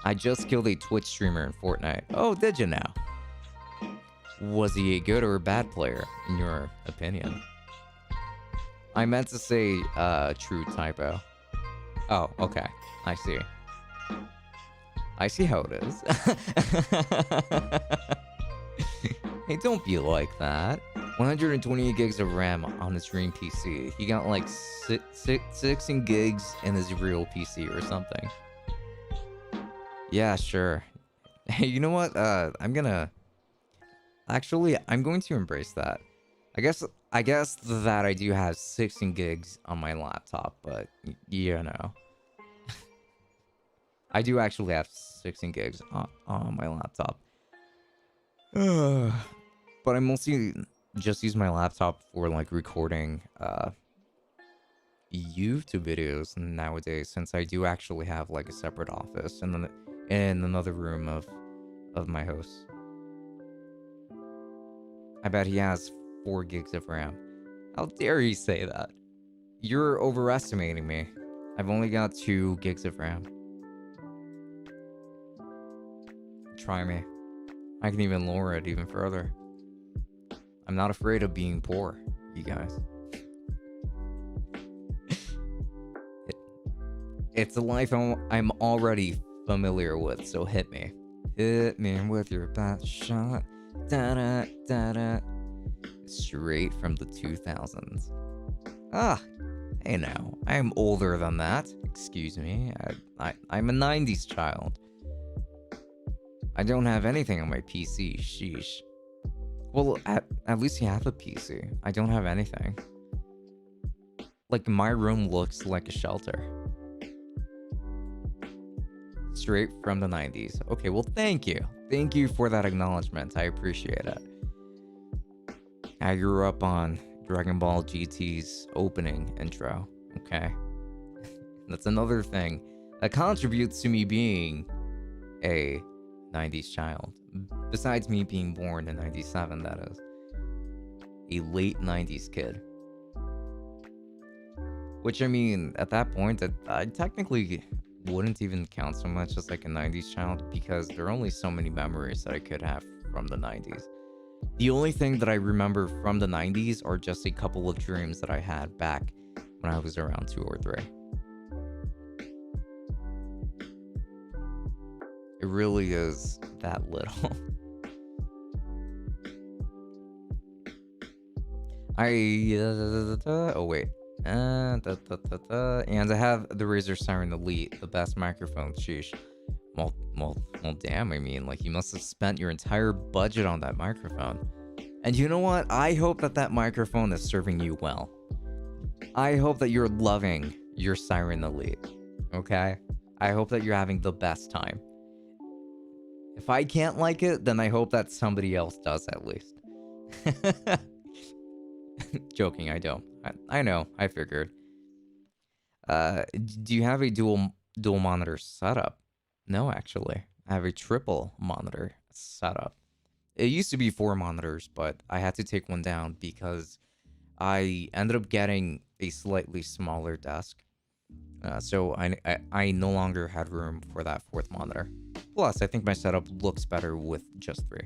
I just killed a Twitch streamer in Fortnite. Oh, did you now? Was he a good or a bad player, in your opinion? I meant to say, true typo. Oh, okay. I see. I see how it is. Hey, don't be like that. 128 gigs of RAM on his dream PC. He got like 16 gigs in his real PC or something. Yeah, sure. Hey, you know what? I'm going to embrace that. I guess that I do have 16 gigs on my laptop, but you know. I do actually have 16 gigs on my laptop. But I mostly just use my laptop for like recording YouTube videos nowadays, since I do actually have like a separate office and then in another room of my host. I bet he has 4 gigs of RAM. How dare you say that? You're overestimating me. I've only got 2 gigs of RAM. Try me. I can even lower it even further. I'm not afraid of being poor, you guys. It's a life I'm already familiar with, so hit me. Hit me with your best shot. Da-da, da-da. Straight from the 2000s. Ah, hey now, I'm older than that. Excuse me, I'm a 90s child. I don't have anything on my PC, sheesh. Well, at least you have a PC. I don't have anything. Like, my room looks like a shelter. Straight from the 90s. Okay, well, thank you. Thank you for that acknowledgement. I appreciate it. I grew up on Dragon Ball GT's opening intro, okay? That's another thing that contributes to me being a 90s child. Besides me being born in 97, that is. A late 90s kid. Which, I mean, at that point, I technically wouldn't even count so much as like a 90s child, because there are only so many memories that I could have from the 90s. The only thing that I remember from the 90s are just a couple of dreams that I had back when I was around 2 or 3. It really is that little. Oh wait. And I have the Razer Siren Elite, the best microphone. Sheesh. Well, damn. I mean, like, you must have spent your entire budget on that microphone. And you know what? I hope that microphone is serving you well. I hope that you're loving your Siren Elite. Okay? I hope that you're having the best time. If I can't like it, then I hope that somebody else does at least. Joking, I don't. I know, I figured. Do you have a dual monitor setup? No, actually. I have a triple monitor setup. It used to be 4 monitors, but I had to take one down because I ended up getting a slightly smaller desk. So I no longer had room for that 4th monitor. Plus, I think my setup looks better with just 3.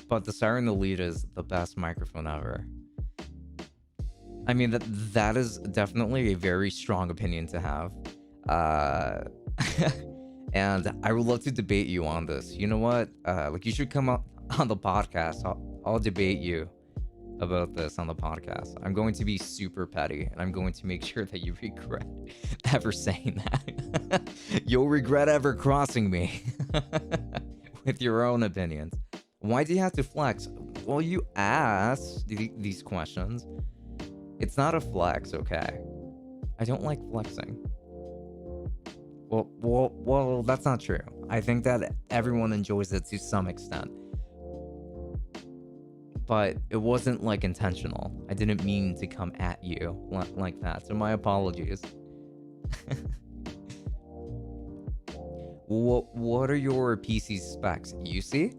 But the Siren Elite is the best microphone ever. I mean, that is definitely a very strong opinion to have. And I would love to debate you on this. You know what? Like, you should come up on the podcast. I'll debate you about this on the podcast. I'm going to be super petty, and I'm going to make sure that you regret ever saying that. You'll regret ever crossing me with your own opinions. Why do you have to flex? Well, you asked these questions. It's not a flex, okay? I don't like flexing. Well, that's not true. I think that everyone enjoys it to some extent. But it wasn't like intentional. I didn't mean to come at you like that. So my apologies. What are your PC specs? You see?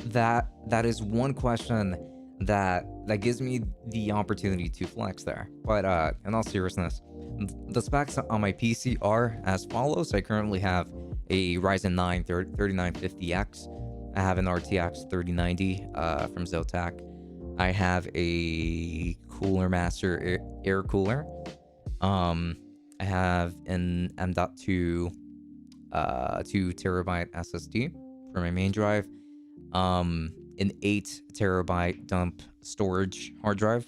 That is one question that gives me the opportunity to flex there. But in all seriousness, the specs on my PC are as follows. I currently have a Ryzen 9 3950X. I have an RTX 3090 from Zotac. I have a Cooler Master air cooler. I have an M.2 2 terabyte SSD for my main drive, an 8 terabyte dump storage hard drive.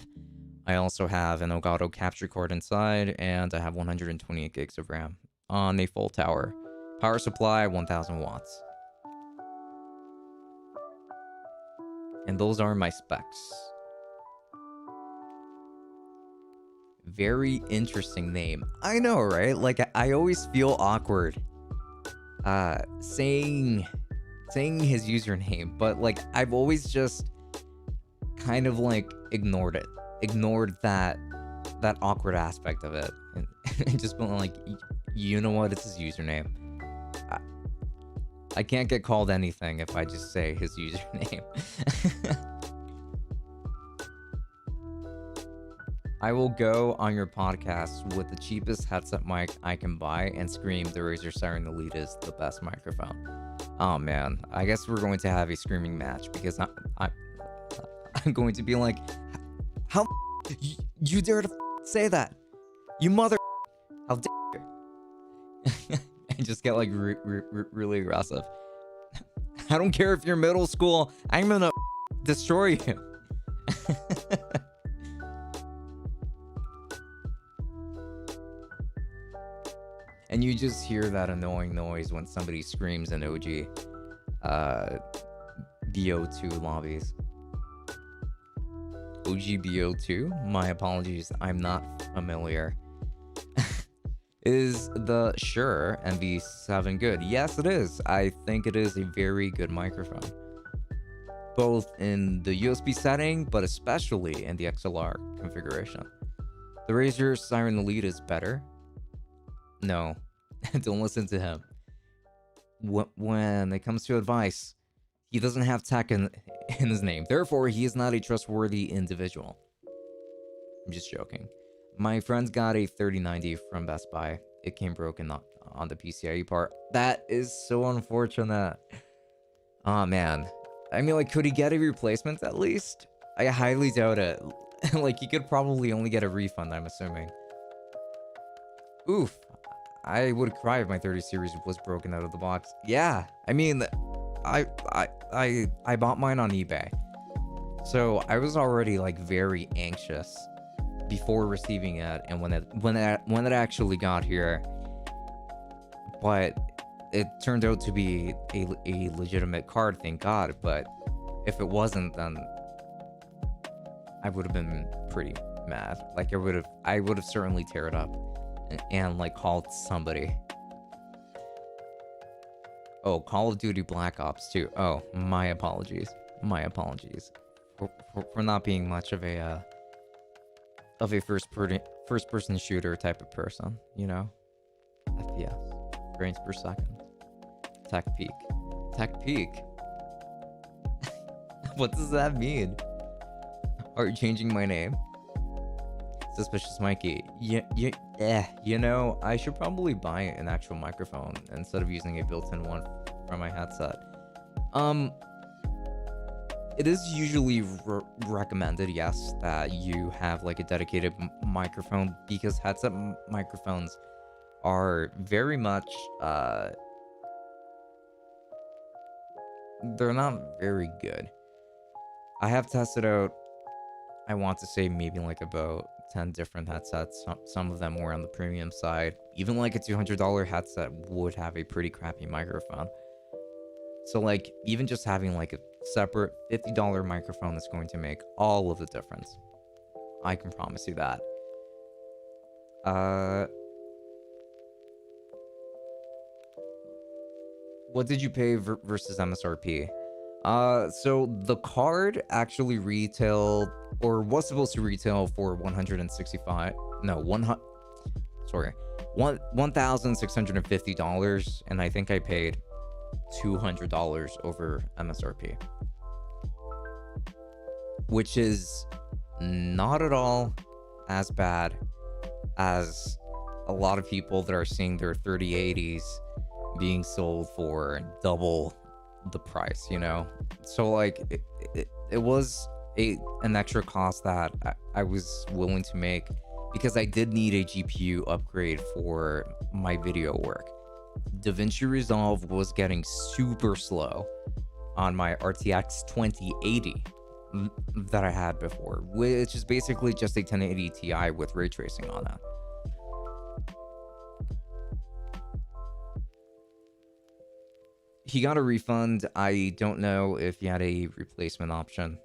I also have an Elgato capture card inside, and I have 128 gigs of RAM on a full tower. Power supply, 1000 watts. And those are my specs. Very interesting name. I know, right? Like, I always feel awkward saying his username, but like I've always just kind of like ignored that awkward aspect of it, and just been like, you know what, it's his username. I can't get called anything if I just say his username. I will go on your podcast with the cheapest headset mic I can buy and scream the Razer Siren Elite is the best microphone. Oh man, I guess we're going to have a screaming match, because I'm going to be like, how you dare to say that? You mother, how dare you? And just get like really aggressive. I don't care if you're middle school, I'm gonna destroy you. And you just hear that annoying noise when somebody screams in OG BO2 lobbies. OG BO2? My apologies, I'm not familiar. Is the Shure MV7 good? Yes, it is. I think it is a very good microphone, both in the USB setting, but especially in the XLR configuration. The Razer Siren Elite is better. No, don't listen to him. When it comes to advice, he doesn't have tech in his name. Therefore, he is not a trustworthy individual. I'm just joking. My friends got a 3090 from Best Buy. It came broken on the PCIe part. That is so unfortunate. Oh man. I mean, like, could he get a replacement at least? I highly doubt it. Like, he could probably only get a refund, I'm assuming. Oof. I would cry if my 30 series was broken out of the box. Yeah, I mean, I bought mine on eBay, so I was already like very anxious before receiving it, and when it actually got here. But it turned out to be a legitimate card, thank God. But if it wasn't, then I would have been pretty mad. Like, I would have certainly tear it up and like called somebody. Oh, Call of Duty Black Ops 2. Oh, my apologies for not being much of a first person shooter type of person, you know. FPS, frames per second. Tech peak. What does that mean? Are you changing my name? Suspicious Mikey. You know, I should probably buy an actual microphone instead of using a built-in one from my headset. It is usually recommended, yes, that you have like a dedicated microphone, because headset microphones are very much they're not very good. I have tested out, I want to say maybe like about 10 different headsets. Some of them were on the premium side. Even like a $200 headset would have a pretty crappy microphone. So like, even just having like a separate $50 microphone is going to make all of the difference. I can promise you that. What did you pay versus MSRP? So the card actually retailed, or was supposed to retail for $1,650, and I think I paid $200 over MSRP, which is not at all as bad as a lot of people that are seeing their 3080s being sold for double the price, you know. So like it was an extra cost that I was willing to make, because I did need a GPU upgrade for my video work. DaVinci Resolve was getting super slow on my RTX 2080 that I had before, which is basically just a 1080 Ti with ray tracing on it. He got a refund. I don't know if he had a replacement option.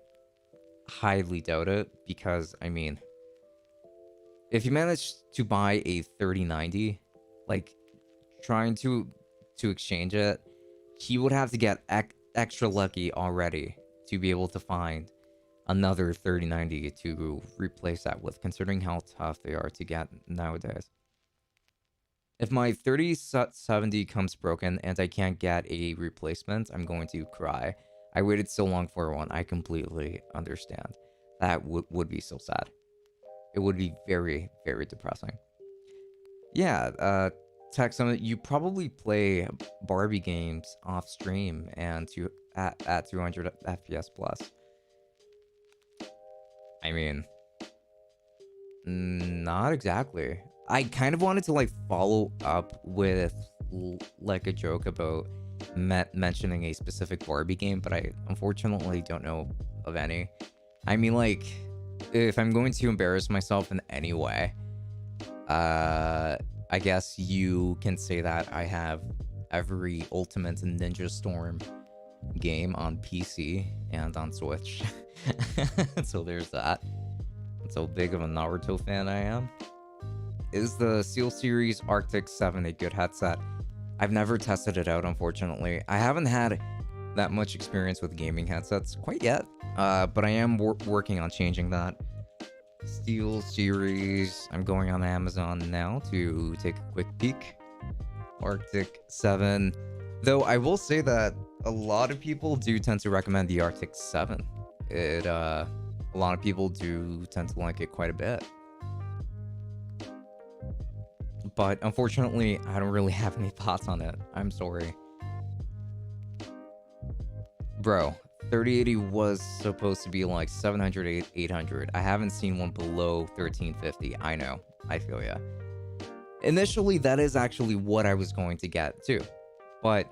Highly doubt it, because, I mean, if you manage to buy a 3090, like, trying to exchange it, he would have to get extra lucky already to be able to find another 3090 to replace that with, considering how tough they are to get nowadays. If my 3070 comes broken and I can't get a replacement, I'm going to cry. I waited so long for one. I completely understand. That would be so sad. It would be very, very depressing. Yeah, Tech Summit, you probably play Barbie games off stream and at 200 FPS plus. I mean, not exactly. I kind of wanted to like follow up with like a joke about mentioning a specific Barbie game, but I unfortunately don't know of any. I mean, like, if I'm going to embarrass myself in any way, I guess you can say that I have every Ultimate Ninja Storm game on PC and on Switch. So there's that. That's how big of a Naruto fan I am. Is the SteelSeries Arctic 7 a good headset? I've never tested it out, unfortunately. I haven't had that much experience with gaming headsets quite yet, but I am working on changing that. SteelSeries, I'm going on Amazon now to take a quick peek. Arctic 7. Though I will say that a lot of people do tend to recommend the Arctic 7. A lot of people do tend to like it quite a bit. But unfortunately, I don't really have any thoughts on it. I'm sorry. Bro, 3080 was supposed to be like 700, 800. I haven't seen one below 1350. I know. I feel ya. Initially, that is actually what I was going to get too. But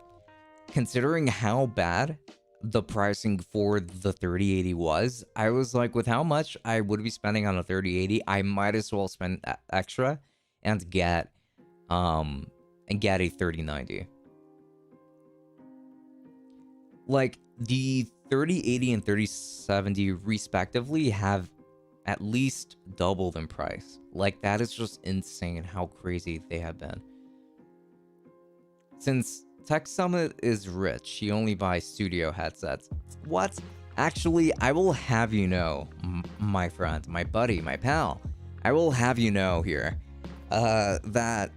considering how bad the pricing for the 3080 was, I was like, with how much I would be spending on a 3080, I might as well spend extra and get a 3090. Like, the 3080 and 3070 respectively have at least doubled in price. Like, that is just insane how crazy they have been. Since Tech Summit is rich, he only buys studio headsets. What? Actually, I will have you know, my friend, my buddy, my pal, I will have you know here, that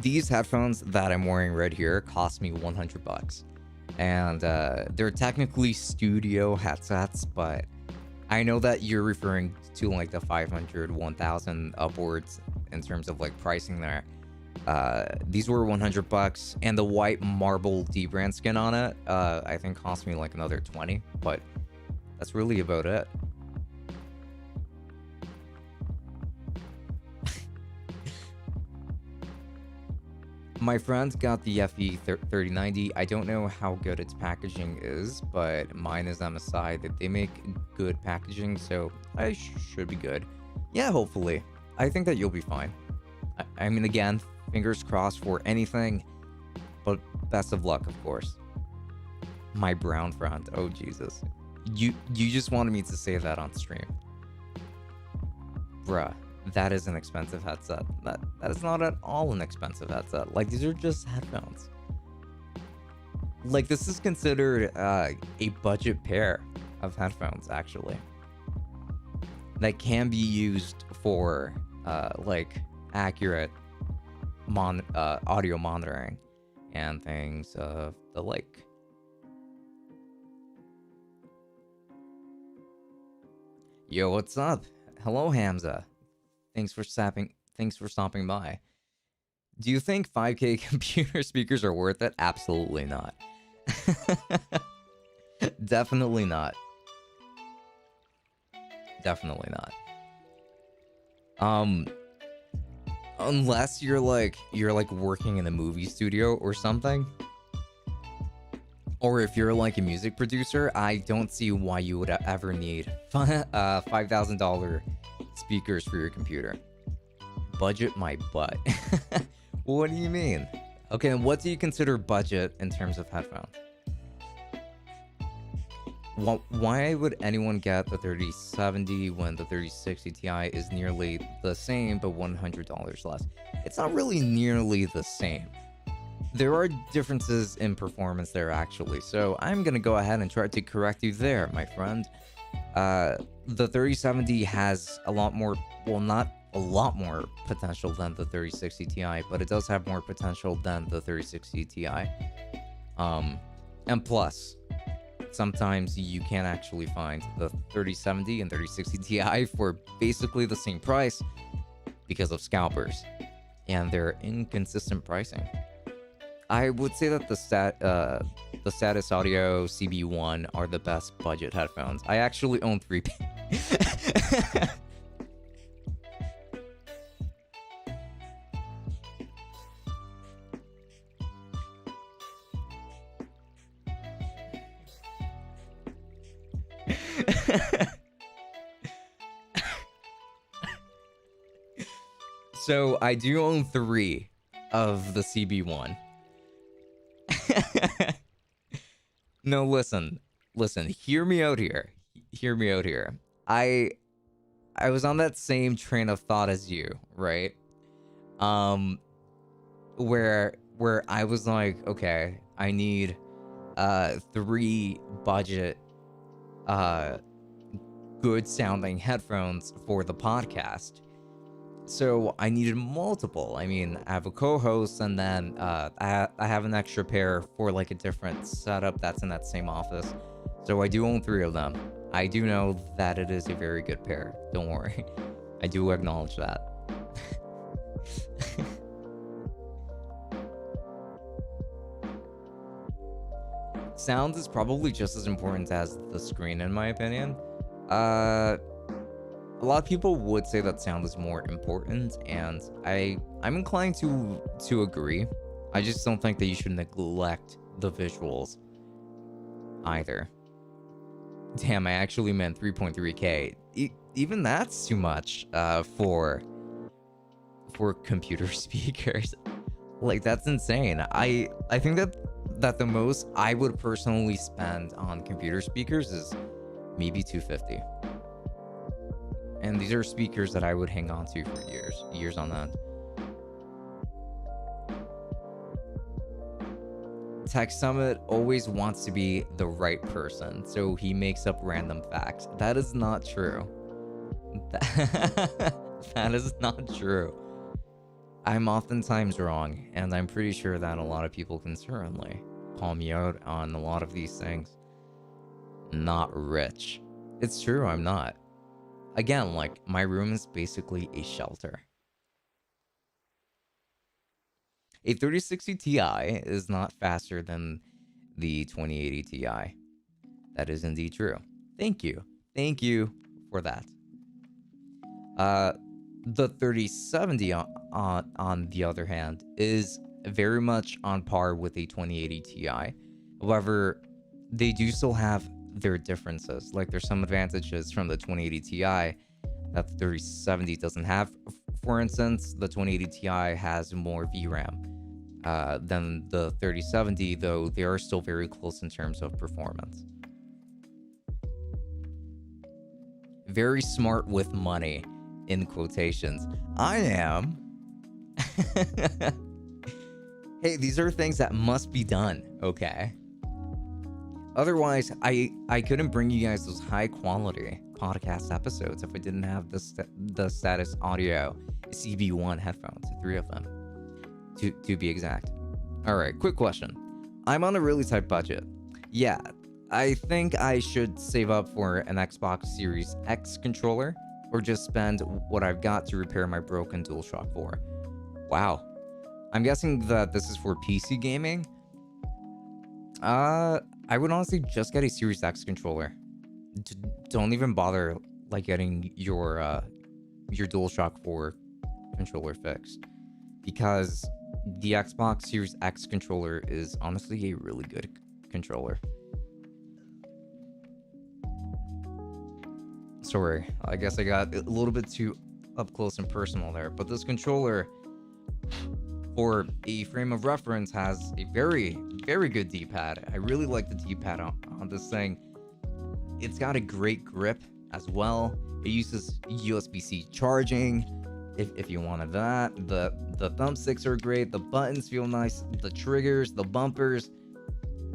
these headphones that I'm wearing right here cost me 100 bucks. And they're technically studio headsets, but I know that you're referring to like the 500, 1000 upwards in terms of like pricing there. These were 100 bucks, and the white marble D-brand skin on it, I think cost me like another 20, but that's really about it. My friend got the FE 3090. I don't know how good its packaging is, but mine is MSI. That they make good packaging, so I should be good. Yeah, hopefully. I think that you'll be fine. I mean, again, fingers crossed for anything, but best of luck, of course. My brown friend. Oh, Jesus. You just wanted me to say that on stream. Bruh. That is an expensive headset. That is not at all an expensive headset. Like, these are just headphones. Like, this is considered a budget pair of headphones, actually. That can be used for like accurate audio monitoring and things of the like. Yo, what's up? Hello, Hamza. Thanks for stopping by. Do you think 5K computer speakers are worth it? Absolutely not. Definitely not. Definitely not. Unless you're like working in a movie studio or something. Or if you're like a music producer, I don't see why you would ever need $5,000 speakers for your computer. Budget my butt. What do you mean? Okay, and what do you consider budget in terms of headphones? Why would anyone get the 3070 when the 3060 Ti is nearly the same but $100 less? It's not really nearly the same. There are differences in performance there, actually, so I'm gonna go ahead and try to correct you there, my friend. The 3070 has a lot more, well, not a lot more potential than the 3060 Ti, but it does have more potential than the 3060 Ti. And plus, sometimes you can actually find the 3070 and 3060 Ti for basically the same price because of scalpers and their inconsistent pricing. I would say that the Status Audio CB1 are the best budget headphones. I actually own 3 So I do own 3 of the CB1. No, listen, hear me out here. I was on that same train of thought as you, right? Where I was like, okay, I need 3 budget good sounding headphones for the podcast. So I needed multiple. I mean, I have a co-host, and then I have an extra pair for like a different setup that's in that same office. So I do own 3 of them. I do know that it is a very good pair. Don't worry. I do acknowledge that. Sound is probably just as important as the screen, in my opinion. A lot of people would say that sound is more important, and I'm inclined to agree. I just don't think that you should neglect the visuals either. Damn, I actually meant 3.3K. Even that's too much for computer speakers. Like, that's insane. I think that the most I would personally spend on computer speakers is maybe 250. And these are speakers that I would hang on to for years on that. Tech Summit always wants to be the right person, so he makes up random facts. That is not true. That is not true. I'm oftentimes wrong, and I'm pretty sure that a lot of people can certainly call me out on a lot of these things. Not rich. It's true, I'm not. Again, like, my room is basically a shelter. A 3060 Ti is not faster than the 2080 Ti. That is indeed true. Thank you. Thank you for that. The 3070 on the other hand is very much on par with a 2080 Ti. However, they do still have their differences. Like, there's some advantages from the 2080 Ti that the 3070 doesn't have. For instance, the 2080 Ti has more VRAM than the 3070, though they are still very close in terms of performance. Very smart with money, in quotations. I am. Hey, these are things that must be done, okay? Otherwise, I couldn't bring you guys those high quality podcast episodes if I didn't have the Status Audio CB1 headphones, 3 of them, to be exact. All right, quick question. I'm on a really tight budget. Yeah, I think I should save up for an Xbox Series X controller, or just spend what I've got to repair my broken DualShock 4. Wow. I'm guessing that this is for PC gaming. I would honestly just get a Series X controller. Don't even bother like getting your DualShock 4 controller fixed, because the Xbox Series X controller is honestly a really good controller. Sorry, I guess I got a little bit too up close and personal there, but this controller, for a frame of reference, has a very, very good D-pad. I really like the D-pad on this thing. It's got a great grip as well. It uses USB-C charging if you wanted that. The thumbsticks are great. The buttons feel nice. The triggers, the bumpers,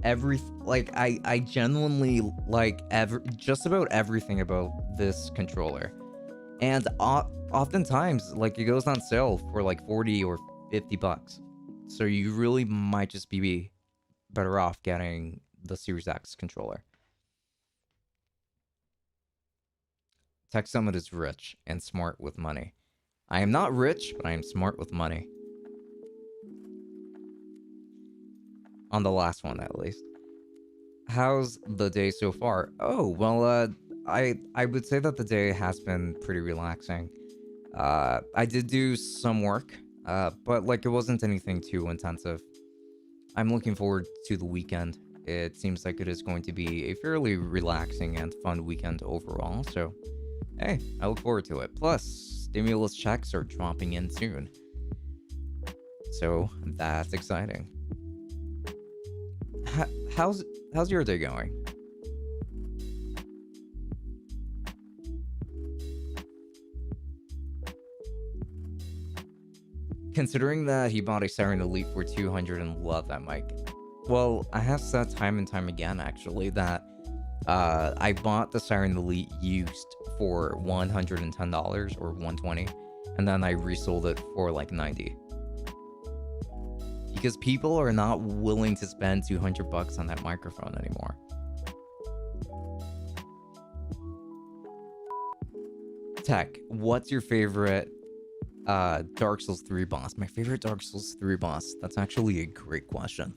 I genuinely like just about everything about this controller. And oftentimes, like, it goes on sale for like 40 or 50 bucks. So you really might just be better off getting the Series X controller. Tech Summit is rich and smart with money. I am not rich, but I am smart with money. On the last one, at least. How's the day so far? Oh, well, I would say that the day has been pretty relaxing. I did do some work, but like, it wasn't anything too intensive. I'm looking forward to the weekend. It seems like it is going to be a fairly relaxing and fun weekend overall, so hey, I look forward to it. Plus, stimulus checks are dropping in soon, so that's exciting. How's your day going? Considering that he bought a Siren Elite for 200 and love that mic. Well, I have said time and time again, actually, that I bought the Siren Elite used for $110 or $120, and then I resold it for like $90. Because people are not willing to spend 200 bucks on that microphone anymore. Tech, what's your favorite Dark Souls 3 boss? My favorite Dark Souls 3 boss? That's actually a great question.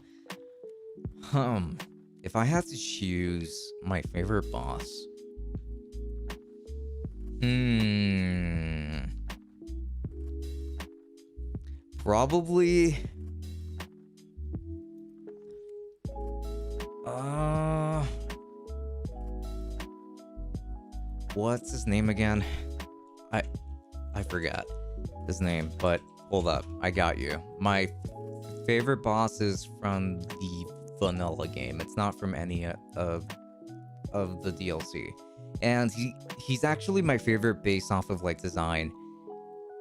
If I had to choose my favorite boss, probably what's his name again? I forgot his name, but hold up, I got you. My favorite boss is from the vanilla game. It's not from any of the DLC. And he's actually my favorite based off of like design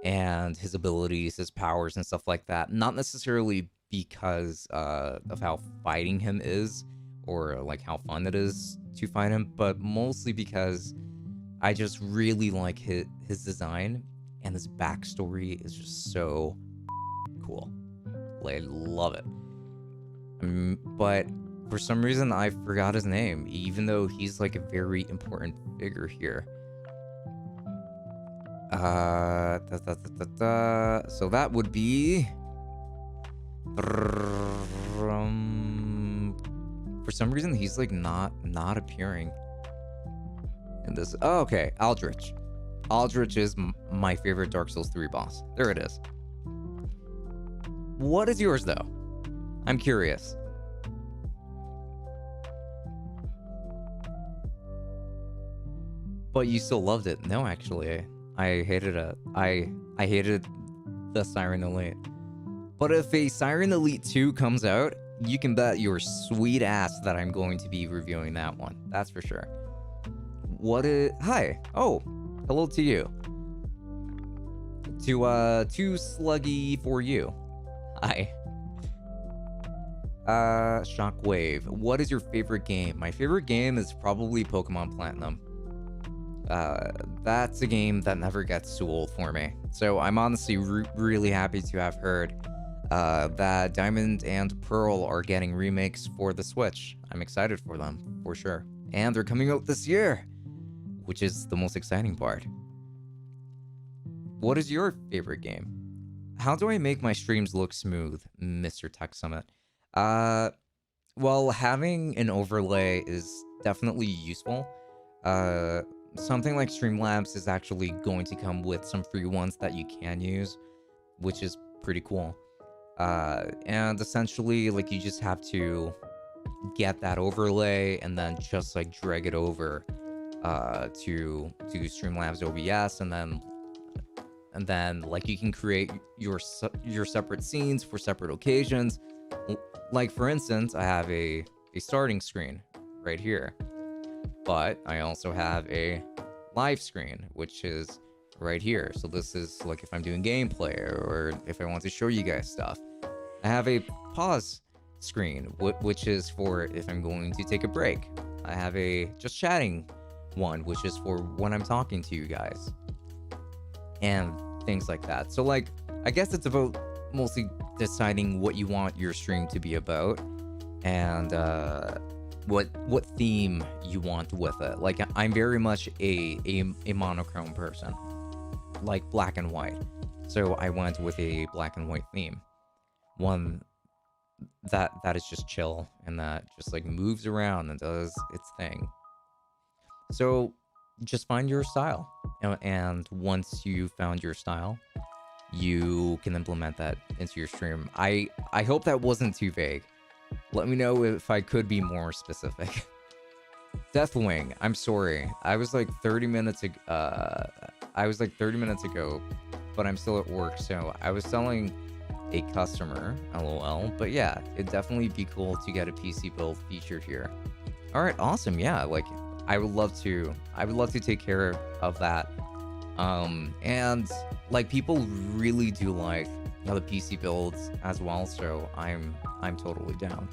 and his abilities, his powers and stuff like that. Not necessarily because of how fighting him is or like how fun it is to fight him, but mostly because I just really like his design, and his backstory is just so cool. Like, I love it. But for some reason, I forgot his name, even though he's like a very important figure here. So that would be... for some reason, he's like not appearing in this. Oh, okay, Aldrich. Aldrich is my favorite Dark Souls 3 boss. There it is. What is yours, though? I'm curious. But you still loved it. No, actually, I hated it. I hated the Siren Elite. But if a Siren Elite 2 comes out, you can bet your sweet ass that I'm going to be reviewing that one. That's for sure. Hi. Oh, hello to you. Too sluggy for you. Hi. Shockwave. What is your favorite game? My favorite game is probably Pokemon Platinum. That's a game that never gets too old for me. So I'm honestly really happy to have heard that Diamond and Pearl are getting remakes for the Switch. I'm excited for them, for sure. And they're coming out this year, which is the most exciting part. What is your favorite game? How do I make my streams look smooth, Mr. Tech Summit? Well, having an overlay is definitely useful. something like Streamlabs is actually going to come with some free ones that you can use, which is pretty cool. And essentially, like, you just have to get that overlay and then just like drag it over to Streamlabs OBS, and then like you can create your separate scenes for separate occasions. Like, for instance, I have a starting screen right here, but I also have a live screen, which is right here. So this is like if I'm doing gameplay or if I want to show you guys stuff. I have a pause screen, which is for if I'm going to take a break. I have a just chatting one, which is for when I'm talking to you guys, and things like that. So like, I guess it's about mostly deciding what you want your stream to be about, and what theme you want with it. Like, I'm very much a monochrome person, like black and white. So I went with a black and white theme, one that is just chill and that just like moves around and does its thing. So just find your style, and once you found your style, you can implement that into your stream. I hope that wasn't too vague. Let me know if I could be more specific. Deathwing, I'm sorry. I was like 30 minutes ago, but I'm still at work, so I was telling a customer, lol. But yeah, it'd definitely be cool to get a PC build featured here. All right, awesome. Yeah, like I would love to take care of that. And like, people really do like the PC builds as well, so I'm totally down.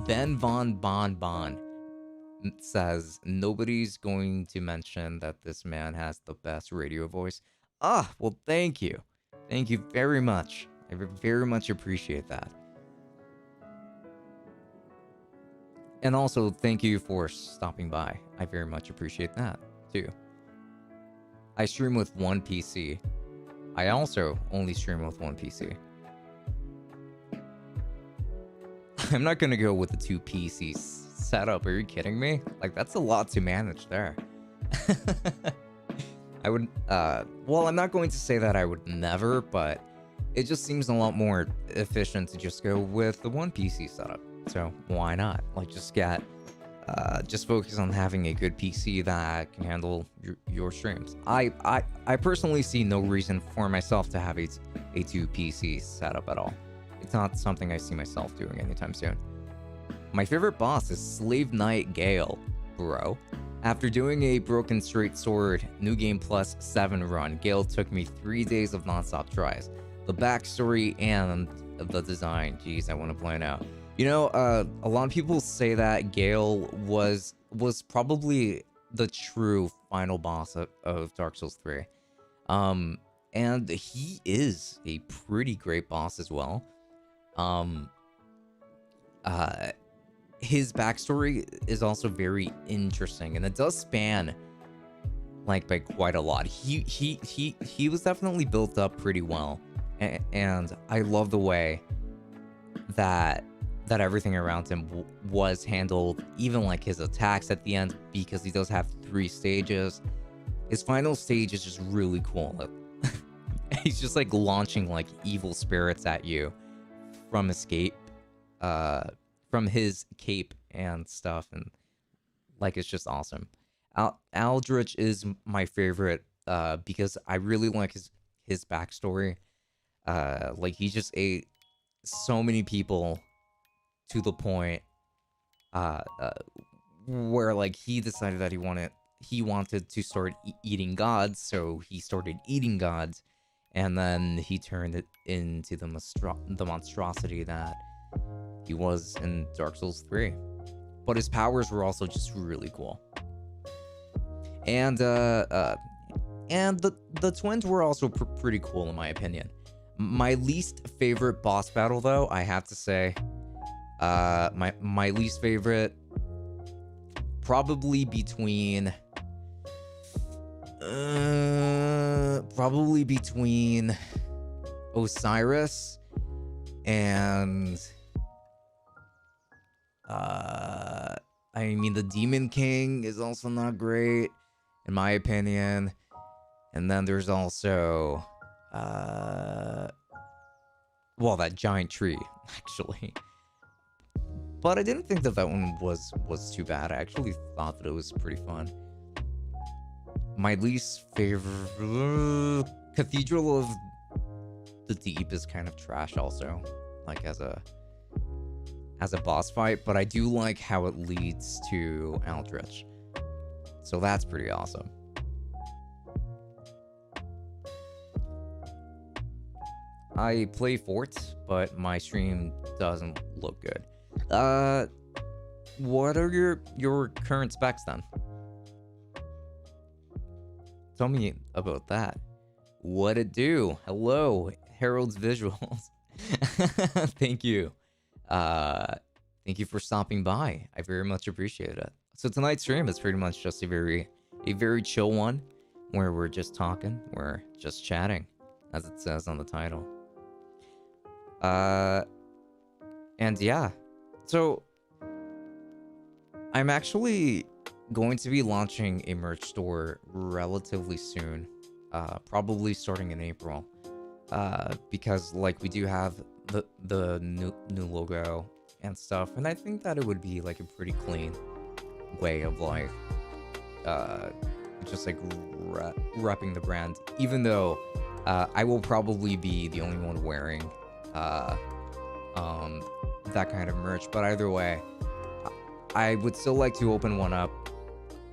Ben Von Bon says nobody's going to mention that this man has the best radio voice. Ah, well, thank you very much. I very much appreciate that. And also, thank you for stopping by. I very much appreciate that, too. I stream with one PC. I also only stream with one PC. I'm not gonna go with the 2 PC setup. Are you kidding me? Like, that's a lot to manage there. I would, well, I'm not going to say that I would never, but it just seems a lot more efficient to just go with the one PC setup. So why not? Like, just focus on having a good PC that can handle your streams. I personally see no reason for myself to have a 2 PC setup at all. It's not something I see myself doing anytime soon. My favorite boss is Slave Knight Gale, bro. After doing a Broken Straight Sword New Game Plus 7 run, Gale took me 3 days of nonstop tries. The backstory and the design, geez, I want to play it out. You know, a lot of people say that Gale was probably the true final boss of Dark Souls 3. And he is a pretty great boss as well. His backstory is also very interesting, and it does span like by quite a lot. He was definitely built up pretty well, and I love the way that everything around him was handled, even like his attacks at the end, because he does have 3 stages. His final stage is just really cool. He's just like launching like evil spirits at you from his cape and stuff, and like, it's just awesome. Aldrich is my favorite because I really like his backstory. Like, he just ate so many people to the point where like he decided that he wanted to start eating gods, so he started eating gods, and then he turned it into the monstrosity that he was in Dark Souls 3. But his powers were also just really cool. And the twins were also pretty cool in my opinion. My least favorite boss battle, though, I have to say, my least favorite, probably between Osiris and I I mean, the Demon King is also not great, in my opinion. And then there's also, well, that giant tree, actually. But I didn't think that that one was too bad. I actually thought that it was pretty fun. My least favorite Cathedral of the Deep is kind of trash also, like as a boss fight, but I do like how it leads to Aldrich. So that's pretty awesome. I play Fort, but my stream doesn't look good. What are your current specs then? Tell me about that. What it do? Hello, Harold's Visuals. Thank you. Thank you for stopping by. I very much appreciate it. So tonight's stream is pretty much just a very chill one, where we're just talking, we're just chatting, as it says on the title. And yeah, so I'm actually going to be launching a merch store relatively soon, probably starting in April, because like we do have the new logo and stuff, and I think that it would be like a pretty clean way of like just like repping the brand, even though I will probably be the only one wearing that kind of merch. But either way, I would still like to open one up.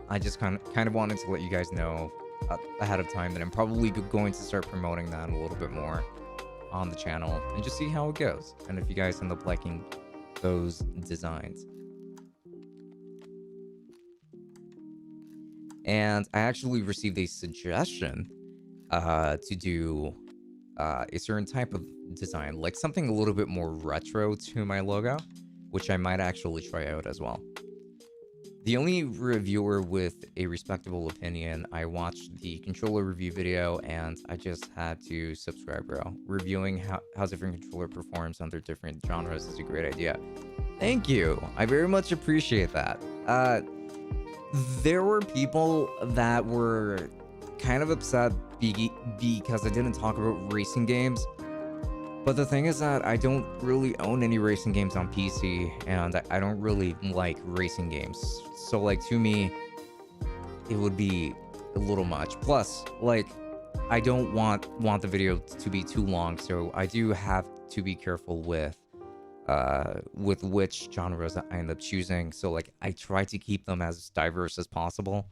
I just kind of wanted to let you guys know ahead of time that I'm probably going to start promoting that a little bit more on the channel and just see how it goes, and if you guys end up liking those designs. And I actually received a suggestion to do a certain type of design, like something a little bit more retro to my logo, which I might actually try out as well. The only reviewer with a respectable opinion, I watched the controller review video and I just had to subscribe, bro. Reviewing how different controller performs under different genres is a great idea. Thank you. I very much appreciate that. There were people that were kind of upset because I didn't talk about racing games. But the thing is that I don't really own any racing games on PC, and I don't really like racing games. So like to me, it would be a little much. Plus, like, I don't want the video to be too long, so I do have to be careful with which genres I end up choosing. So like I try to keep them as diverse as possible.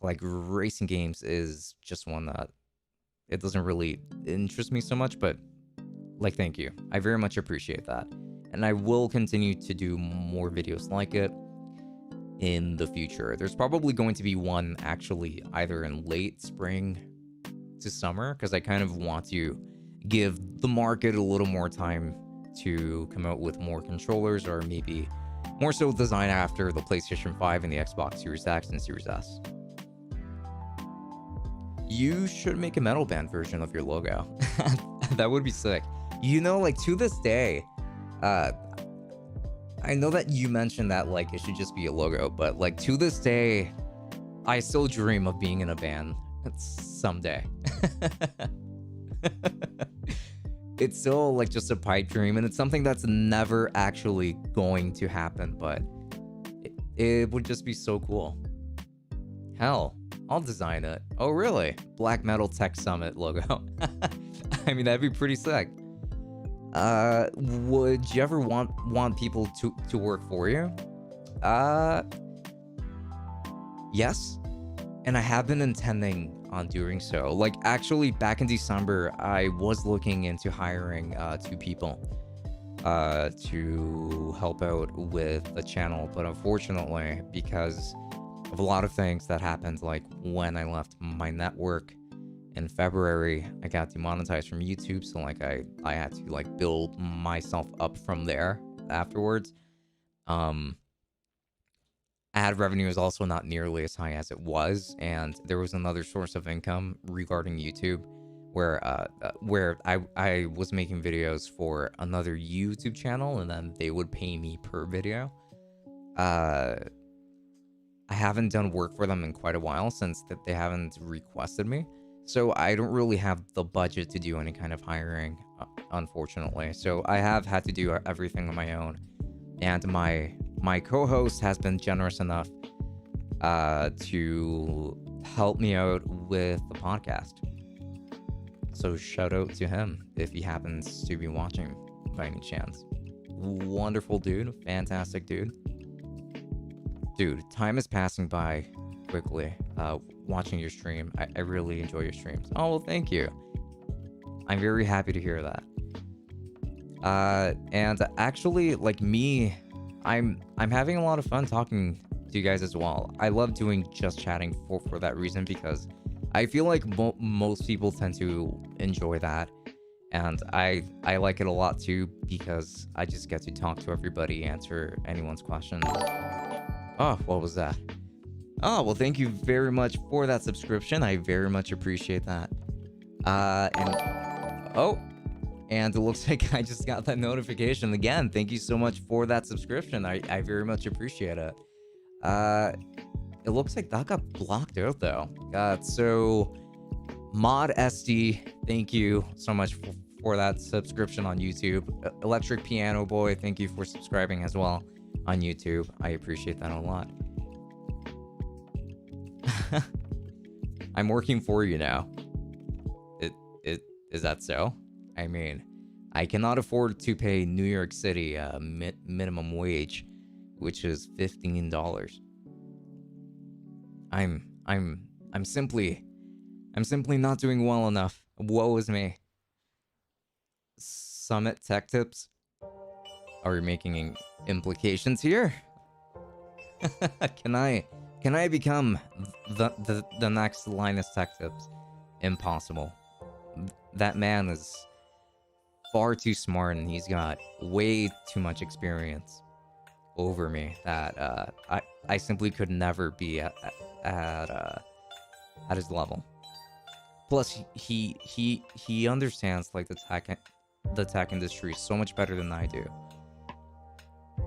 Like racing games is just one that it doesn't really interest me so much, but like, thank you. I very much appreciate that. And I will continue to do more videos like it in the future. There's probably going to be one actually either in late spring to summer, because I kind of want to give the market a little more time to come out with more controllers, or maybe more so design after the PlayStation 5 and the Xbox Series X and Series S. You should make a metal band version of your logo. That would be sick. You know, like to this day, I know that you mentioned that like it should just be a logo, but like to this day, I still dream of being in a band someday. It's still like just a pipe dream, and it's something that's never actually going to happen, but it would just be so cool. Hell, I'll design it. Oh really? Black Metal Tech Summit logo. I mean, that'd be pretty sick. Would you ever want people to work for you? Yes. And I have been intending on doing so. Like, actually, back in December, I was looking into hiring 2 people to help out with the channel. But unfortunately, because of a lot of things that happened, like when I left my network in February, I got demonetized from YouTube. So, like, I had to, like, build myself up from there afterwards. Ad revenue is also not nearly as high as it was, and there was another source of income regarding YouTube where I was making videos for another YouTube channel, and then they would pay me per video. uh, I haven't done work for them in quite a while since that they haven't requested me. So I don't really have the budget to do any kind of hiring, unfortunately. So I have had to do everything on my own. And my co-host has been generous enough to help me out with the podcast. So shout out to him if he happens to be watching by any chance. Wonderful dude, fantastic dude. Dude, time is passing by quickly. Watching your stream, I really enjoy your streams. Oh, well, thank you. I'm very happy to hear that. And actually, like me, I'm having a lot of fun talking to you guys as well. I love doing just chatting for that reason, because I feel like most people tend to enjoy that, and I like it a lot too, because I just get to talk to everybody, answer anyone's questions. Oh, what was that? Oh, well, thank you very much for that subscription. I very much appreciate that. And it looks like I just got that notification again. Thank you so much for that subscription. I very much appreciate it. It looks like that got blocked out though. So Mod SD, thank you so much for that subscription on YouTube. Electric Piano Boy, thank you for subscribing as well on YouTube. I appreciate that a lot. I'm working for you now. Is that so? I mean, I cannot afford to pay New York City minimum wage, which is $15. I'm simply not doing well enough. Woe is me. Summit Tech Tips. Are we making implications here? Can I become the next Linus Tech Tips? Impossible. That man is far too smart, and he's got way too much experience over me that I simply could never be at his level. Plus, he understands like the tech industry so much better than I do.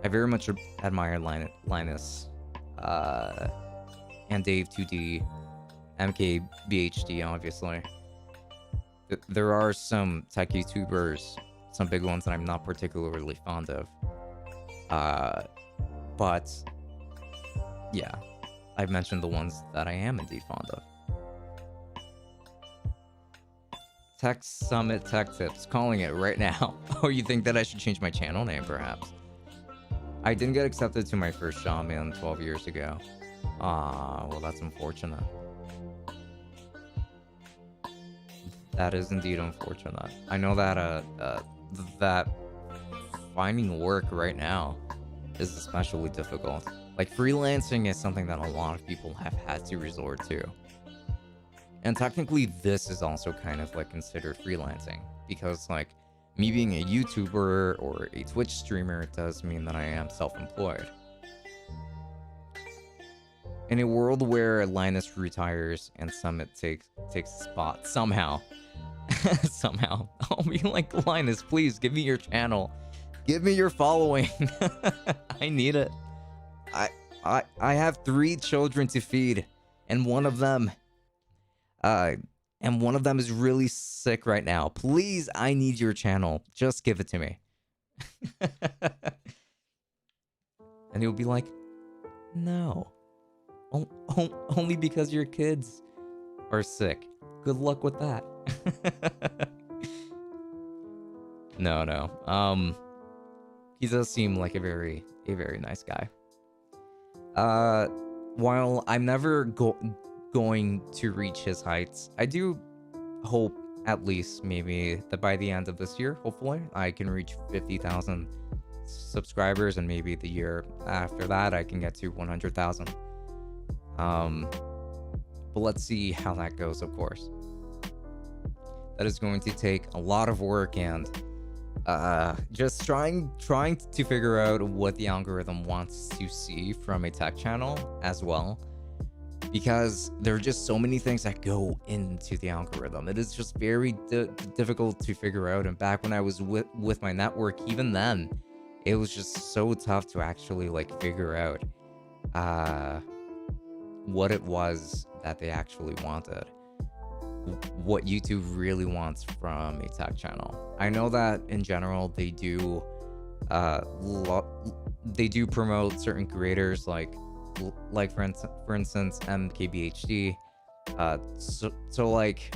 I very much admire Linus, and Dave 2D, MKBHD, obviously. There are some tech YouTubers, some big ones that I'm not particularly fond of. But yeah, I've mentioned the ones that I am indeed fond of. Tech Summit Tech Tips, calling it right now. Oh, you think that I should change my channel name, perhaps? I didn't get accepted to my first shaman 12 years ago. Ah, well, that's unfortunate. That is indeed unfortunate. I know that that finding work right now is especially difficult. Like, freelancing is something that a lot of people have had to resort to. And technically, this is also kind of like considered freelancing, because like me being a YouTuber or a Twitch streamer does mean that I am self-employed. In a world where Linus retires and Summit takes a spot somehow, somehow, I'll be like, Linus, please give me your channel, give me your following. I need it. I have 3 children to feed, and one of them is really sick right now. Please, I need your channel. Just give it to me. And he'll be like, no. Only because your kids are sick. Good luck with that. No. He does seem like a very nice guy. While I'm never going to reach his heights, I do hope at least maybe that by the end of this year, hopefully, I can reach 50,000 subscribers, and maybe the year after that I can get to 100,000. But let's see how that goes, of course. That is going to take a lot of work, and just trying to figure out what the algorithm wants to see from a tech channel as well, because there are just so many things that go into the algorithm. It is just very difficult to figure out. And back when I was with my network, even then it was just so tough to actually like figure out uh what it was that they actually wanted, what YouTube really wants from a tech channel. I know that in general they do they do promote certain creators like for instance MKBHD. So like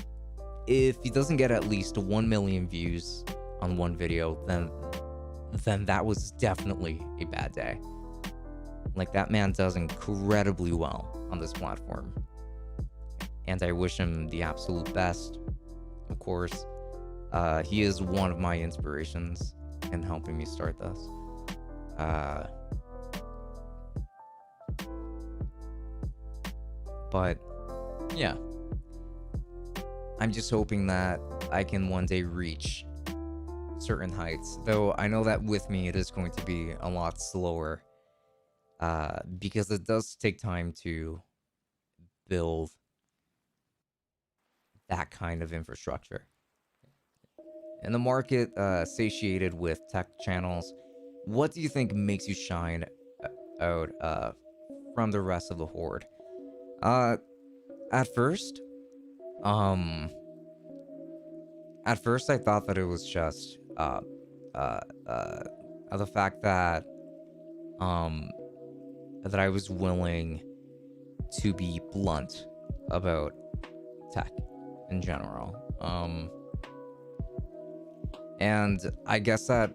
if he doesn't get at least 1 million views on one video, then that was definitely a bad day. Like, that man does incredibly well on this platform, and I wish him the absolute best. Of course, he is one of my inspirations in helping me start this. But yeah, I'm just hoping that I can one day reach certain heights, though I know that with me it is going to be a lot slower, because it does take time to build that kind of infrastructure. In the market satiated with tech channels, what do you think makes you shine out from the rest of the horde? At first, um, I thought that it was just uh, uh, the fact that um that I was willing to be blunt about tech in general. And I guess that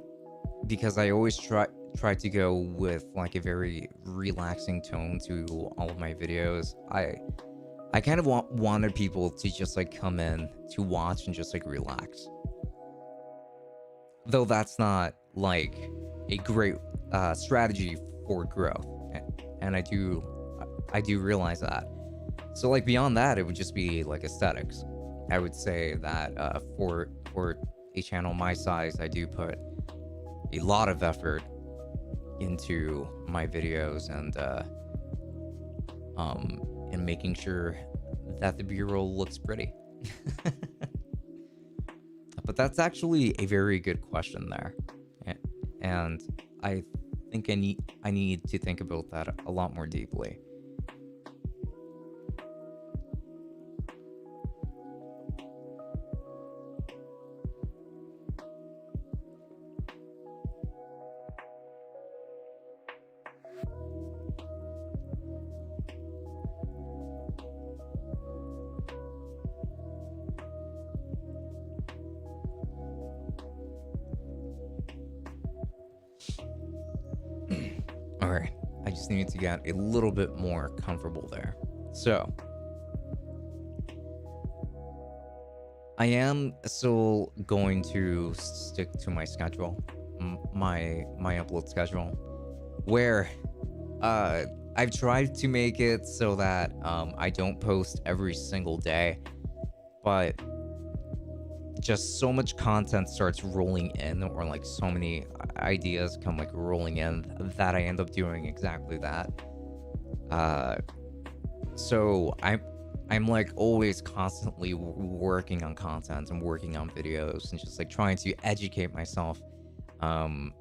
because I always try to go with like a very relaxing tone to all of my videos, I kind of wanted people to just like come in to watch and just like relax. Though that's not like a great strategy for growth, and I do realize that. So like beyond that, it would just be like aesthetics. I would say that for a channel my size, I do put a lot of effort into my videos and making sure that the B-roll looks pretty. But that's actually a very good question there, and I think I need to think about that a lot more deeply. All right, I just needed to get a little bit more comfortable there. So, I am still going to stick to my schedule, my upload schedule, where I've tried to make it so that I don't post every single day, but just so much content starts rolling in, or like so many ideas come like rolling in, that I end up doing exactly that. So I'm like always constantly working on content and working on videos and just like trying to educate myself on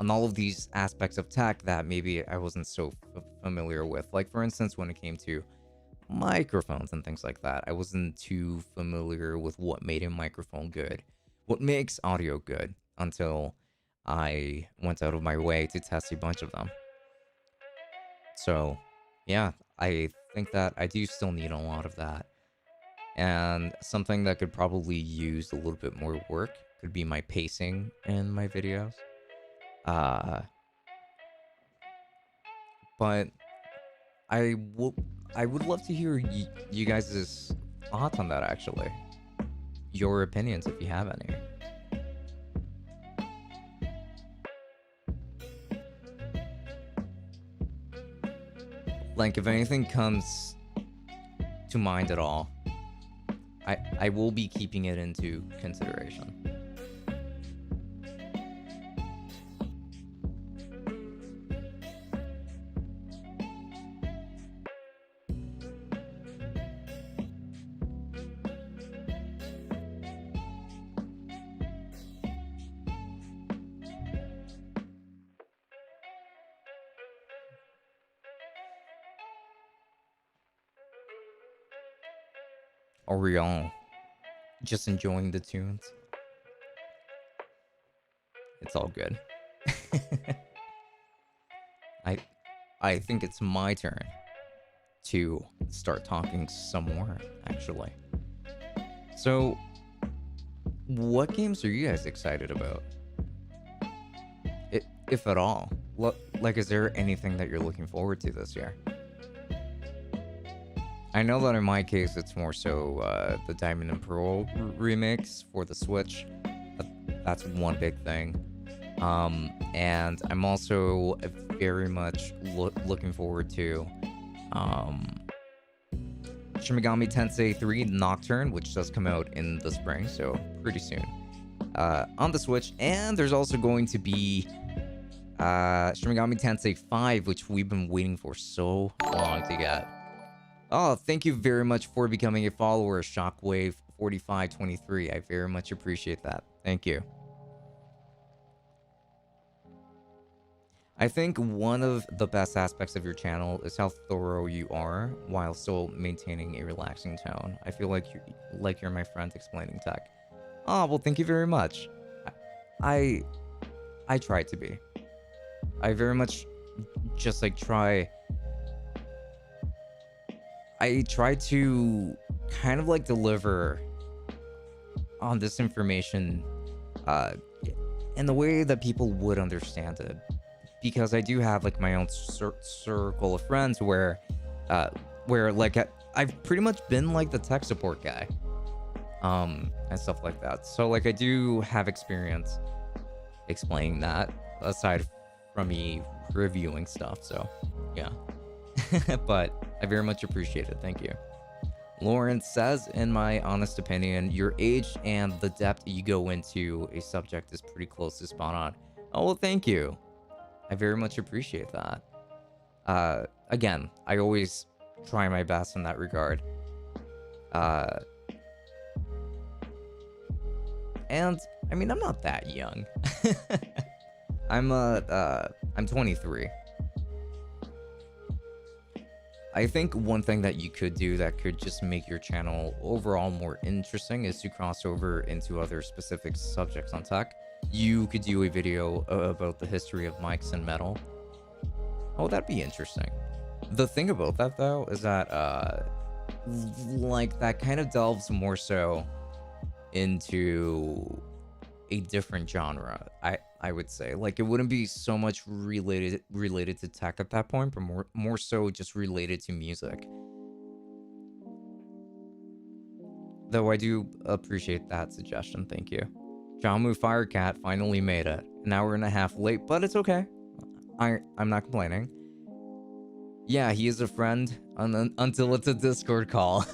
all of these aspects of tech that maybe I wasn't so familiar with. Like for instance, when it came to microphones and things like that, I wasn't too familiar with what made a microphone good, what makes audio good, until I went out of my way to test a bunch of them. So yeah, I think that I do still need a lot of that. And something that could probably use a little bit more work could be my pacing in my videos. But I would love to hear you guys' thoughts on that, actually. Your opinions, if you have any. Like, if anything comes to mind at all, I will be keeping it into consideration. are we all just enjoying the tunes? It's all good. I I think it's my turn to start talking some more, actually. So, what games are you guys excited about? If at all. Like, is there anything that you're looking forward to this year? I know that in my case, it's more so the Diamond and Pearl remakes for the Switch. That's one big thing. And I'm also very much looking forward to Shin Megami Tensei 3 Nocturne, which does come out in the spring, so pretty soon. On the Switch, and there's also going to be Shin Megami Tensei 5, which we've been waiting for so long to get. Oh, thank you very much for becoming a follower, Shockwave4523. I very much appreciate that. Thank you. I think one of the best aspects of your channel is how thorough you are while still maintaining a relaxing tone. I feel like you're my friend explaining tech. Oh, well, thank you very much. I try to be. I very much just I try to kind of like deliver on this information in the way that people would understand it. Because I do have like my own circle of friends where like I've pretty much been like the tech support guy and stuff like that. So like I do have experience explaining that aside from me reviewing stuff. So yeah. But I very much appreciate it. Thank you. Lauren says, in my honest opinion, your age and the depth you go into a subject is pretty close to spot on. Oh, well, thank you. I very much appreciate that. Again, I always try my best in that regard. And I mean, I'm not that young. I'm 23. I think one thing that you could do that could just make your channel overall more interesting is to cross over into other specific subjects on tech. You could do a video about the history of mics and metal. Oh, that'd be interesting. The thing about that, though, is that, like, that kind of delves more so into a different genre, I would say. Like, it wouldn't be so much related to tech at that point, but more so just related to music. Though I do appreciate that suggestion, thank you. Jamu Firecat finally made it. An hour and a half late, but it's okay. I'm not complaining. Yeah, he is a friend until it's a Discord call.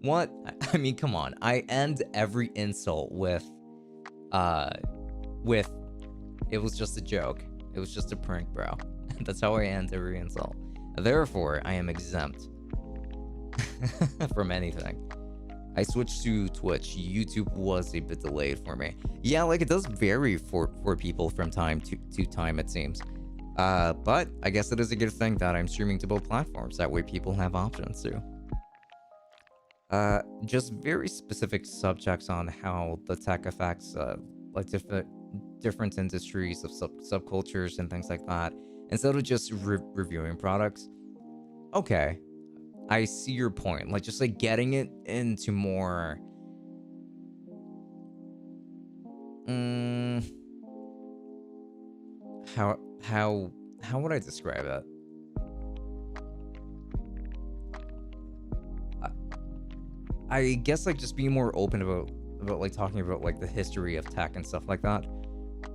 What? I mean, come on. I end every insult with, it was just a joke. It was just a prank, bro. That's how I end every insult. Therefore, I am exempt from anything. I switched to Twitch. YouTube was a bit delayed for me. Yeah, like it does vary for people from time to time, it seems. But I guess it is a good thing that I'm streaming to both platforms. That way people have options too. Just very specific subjects on how the tech affects like different industries of subcultures and things like that. Instead of just reviewing products. Okay. I see your point. Like, just like getting it into more how would I describe it? I guess like just being more open about like talking about like the history of tech and stuff like that.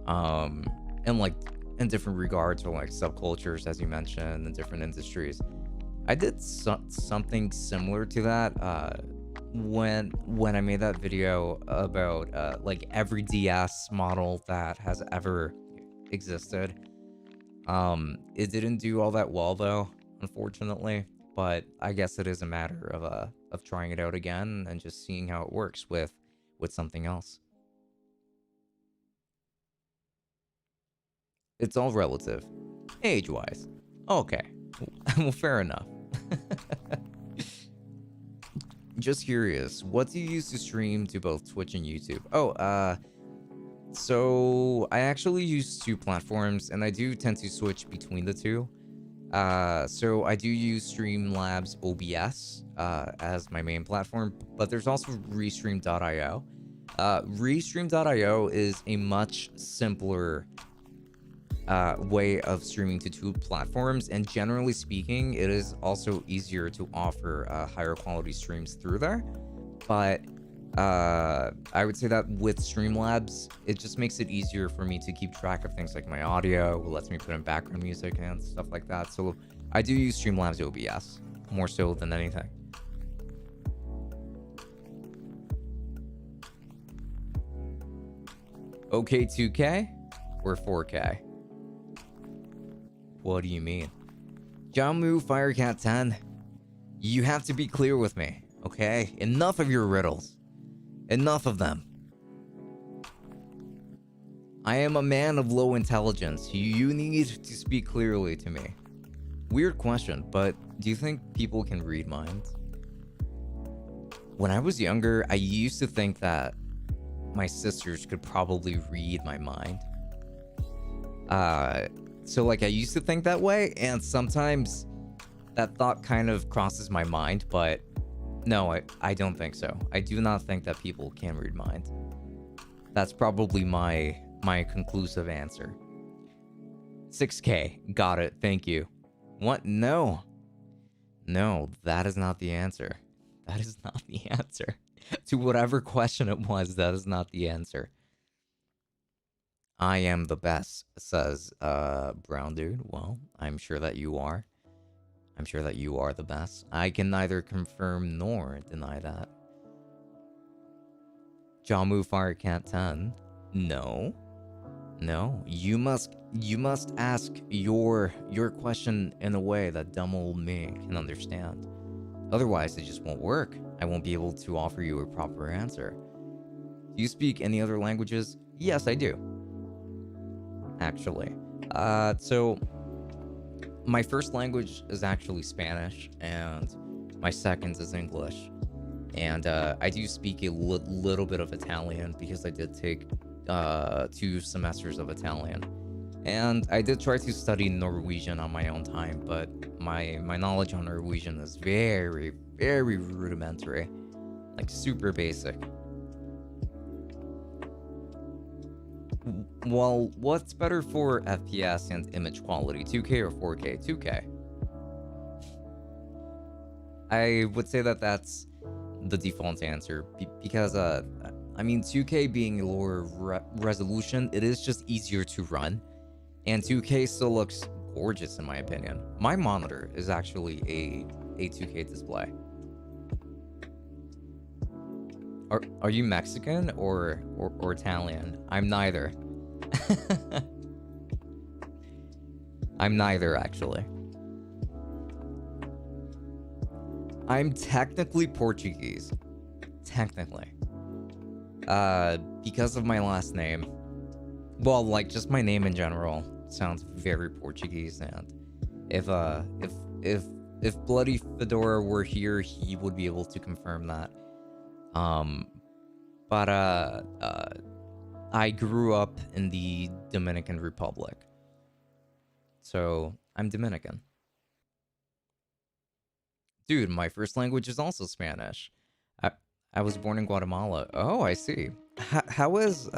And like in different regards or like subcultures, as you mentioned, in different industries. I did something similar to that when I made that video about like every DS model that has ever existed. It didn't do all that well though, unfortunately, but I guess it is a matter of trying it out again and just seeing how it works with something else. It's all relative, age-wise. Okay, well, fair enough. Just curious, what do you use to stream to both Twitch and YouTube? So I actually use two platforms, and I do tend to switch between the two. So I do use Streamlabs OBS as my main platform, but there's also Restream.io. Restream.io is a much simpler way of streaming to two platforms, and generally speaking, it is also easier to offer higher quality streams through there. But I would say that with Streamlabs, it just makes it easier for me to keep track of things like my audio. It lets me put in background music and stuff like that. So I do use Streamlabs OBS more so than anything. Okay, 2K or 4K? What do you mean? Jamu Firecat 10, you have to be clear with me, okay? Enough of your riddles. Enough of them. I am a man of low intelligence. You need to speak clearly to me. Weird question, but do you think people can read minds? When I was younger, I used to think that my sisters could probably read my mind. So like I used to think that way, and sometimes that thought kind of crosses my mind, but no, I don't think so. I do not think that people can read minds. That's probably my conclusive answer. 6K, got it, thank you. What? No, that is not the answer. That is not the answer. To whatever question it was, that is not the answer. I am the best, says Brown Dude. Well, I'm sure that you are. I'm sure that you are the best. I can neither confirm nor deny that. Jamu Firecat 10. No. You must ask your question in a way that dumb old me can understand. Otherwise, it just won't work. I won't be able to offer you a proper answer. Do you speak any other languages? Yes, I do. Actually. So my first language is actually Spanish, and my second is English. And I do speak a little bit of Italian because I did take 2 semesters of Italian. And I did try to study Norwegian on my own time, but my knowledge on Norwegian is very, very rudimentary. Like super basic. Well, what's better for FPS and image quality, 2K or 4K? 2K. I would say that that's the default answer because I mean 2K being a lower resolution, it is just easier to run, and 2K still looks gorgeous in my opinion. My monitor is actually a 2K display. Are you Mexican or Italian? I'm neither. I'm neither, actually. I'm technically Portuguese. Technically. Because of my last name. Well, like, just my name in general sounds very Portuguese, and if Bloody Fedora were here, he would be able to confirm that. But I grew up in the Dominican Republic. So, I'm Dominican. Dude, my first language is also Spanish. I was born in Guatemala. Oh, I see. How is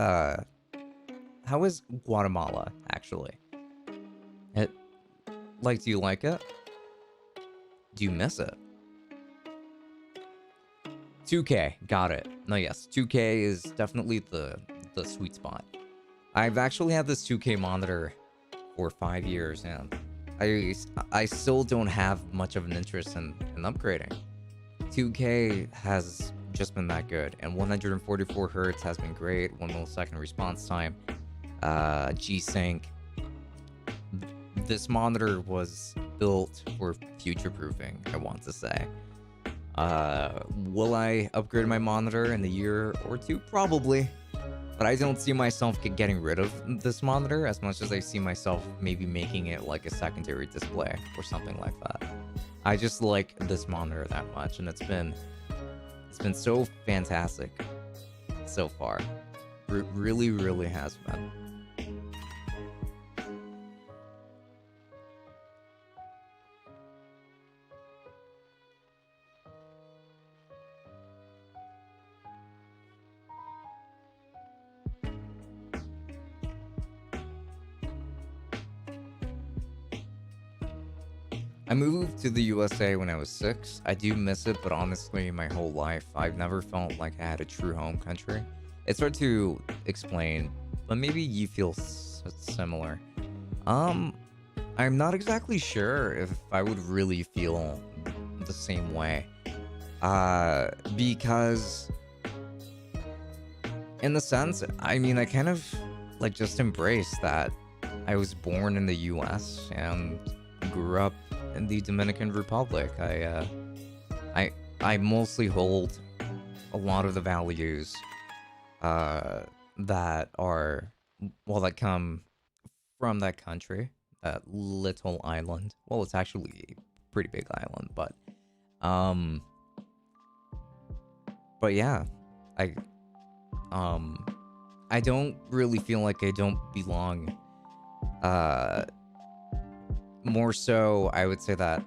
Guatemala, actually? Do you like it? Do you miss it? 2K, got it. No, yes, 2K is definitely the sweet spot. I've actually had this 2K monitor for 5 years, and I still don't have much of an interest in upgrading. 2K has just been that good, and 144 Hz has been great. 1 millisecond response time, G-Sync. This monitor was built for future-proofing, I want to say. Will I upgrade my monitor in a year or 2? Probably. But I don't see myself getting rid of this monitor as much as I see myself maybe making it like a secondary display or something like that. I just like this monitor that much, and it's been so fantastic so far. Really, really has been. I moved to the USA when I was 6. I do miss it, but honestly, my whole life, I've never felt like I had a true home country. It's hard to explain, but maybe you feel similar. I'm not exactly sure if I would really feel the same way. Because in the sense, I mean, I kind of like just embrace that I was born in the US and grew up in the Dominican Republic. I mostly hold a lot of the values that are, well, that come from that country, that little island. Well, it's actually a pretty big island, but yeah, I I don't really feel like I don't belong. More so, I would say that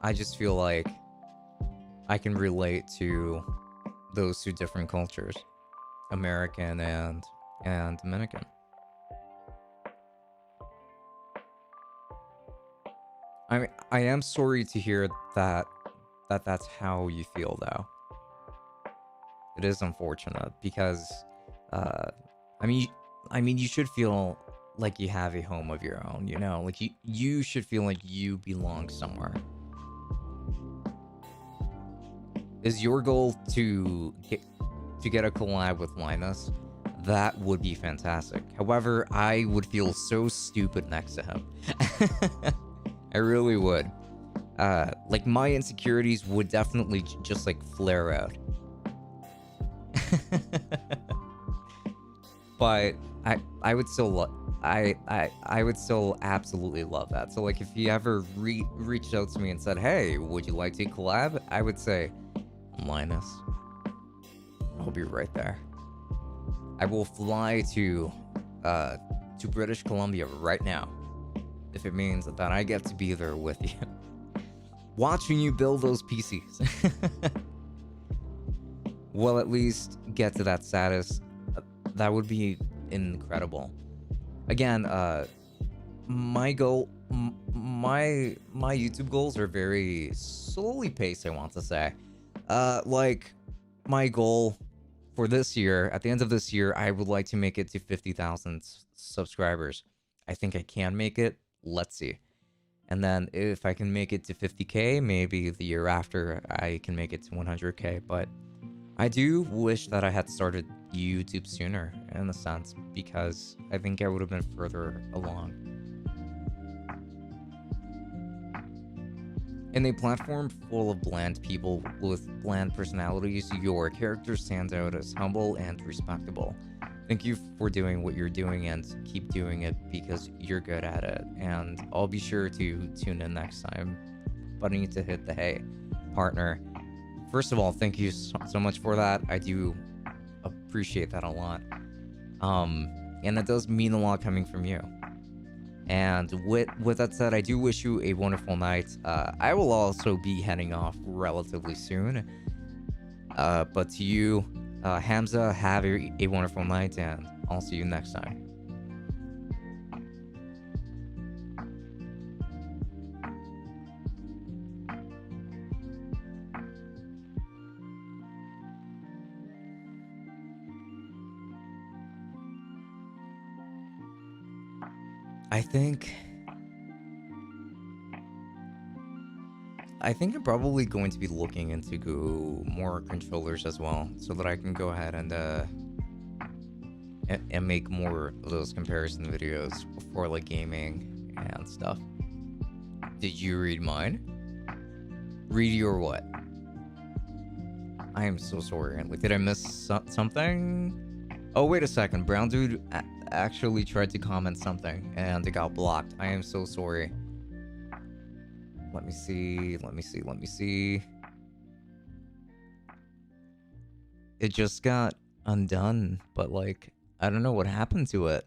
I just feel like I can relate to those two different cultures, American and Dominican. I am sorry to hear that that's how you feel, though. It is unfortunate because, uh, I mean, you should feel like you have a home of your own, you know? Like, you should feel like you belong somewhere. Is your goal to get a collab with Linus? That would be fantastic. However, I would feel so stupid next to him. I really would. Like, my insecurities would definitely just, like, flare out. But I would still I would still absolutely love that. So, like, if he ever reached out to me and said, "Hey, would you like to collab?" I would say, "Linus, I'll be right there. I will fly to British Columbia right now if it means that I get to be there with you, watching you build those PCs." Well, at least get to that status. That would be incredible. Again, my goal, my YouTube goals are very slowly paced, I want to say. Like, my goal for this year, at the end of this year, I would like to make it to 50,000 subscribers. I think I can make it. Let's see. And then if I can make it to 50K, maybe the year after I can make it to 100K. But I do wish that I had started YouTube sooner, in a sense, because I think I would have been further along. In a platform full of bland people with bland personalities, your character stands out as humble and respectable. Thank you for doing what you're doing, and keep doing it because you're good at it. And I'll be sure to tune in next time. But I need to hit the hey, partner. First of all, thank you so much for that. I do appreciate that a lot. And it does mean a lot coming from you. And with that said, I do wish you a wonderful night. I will also be heading off relatively soon. But to you, Hamza, have a wonderful night, and I'll see you next time. I think I'm probably going to be looking into more controllers as well, so that I can go ahead and make more of those comparison videos for, like, gaming and stuff. Did you read mine? Read your what? I am so sorry. Like, did I miss something? Oh, wait a second. Brown Dude actually tried to comment something and it got blocked. I am so sorry. Let me see. It just got undone, but like, I don't know what happened to it.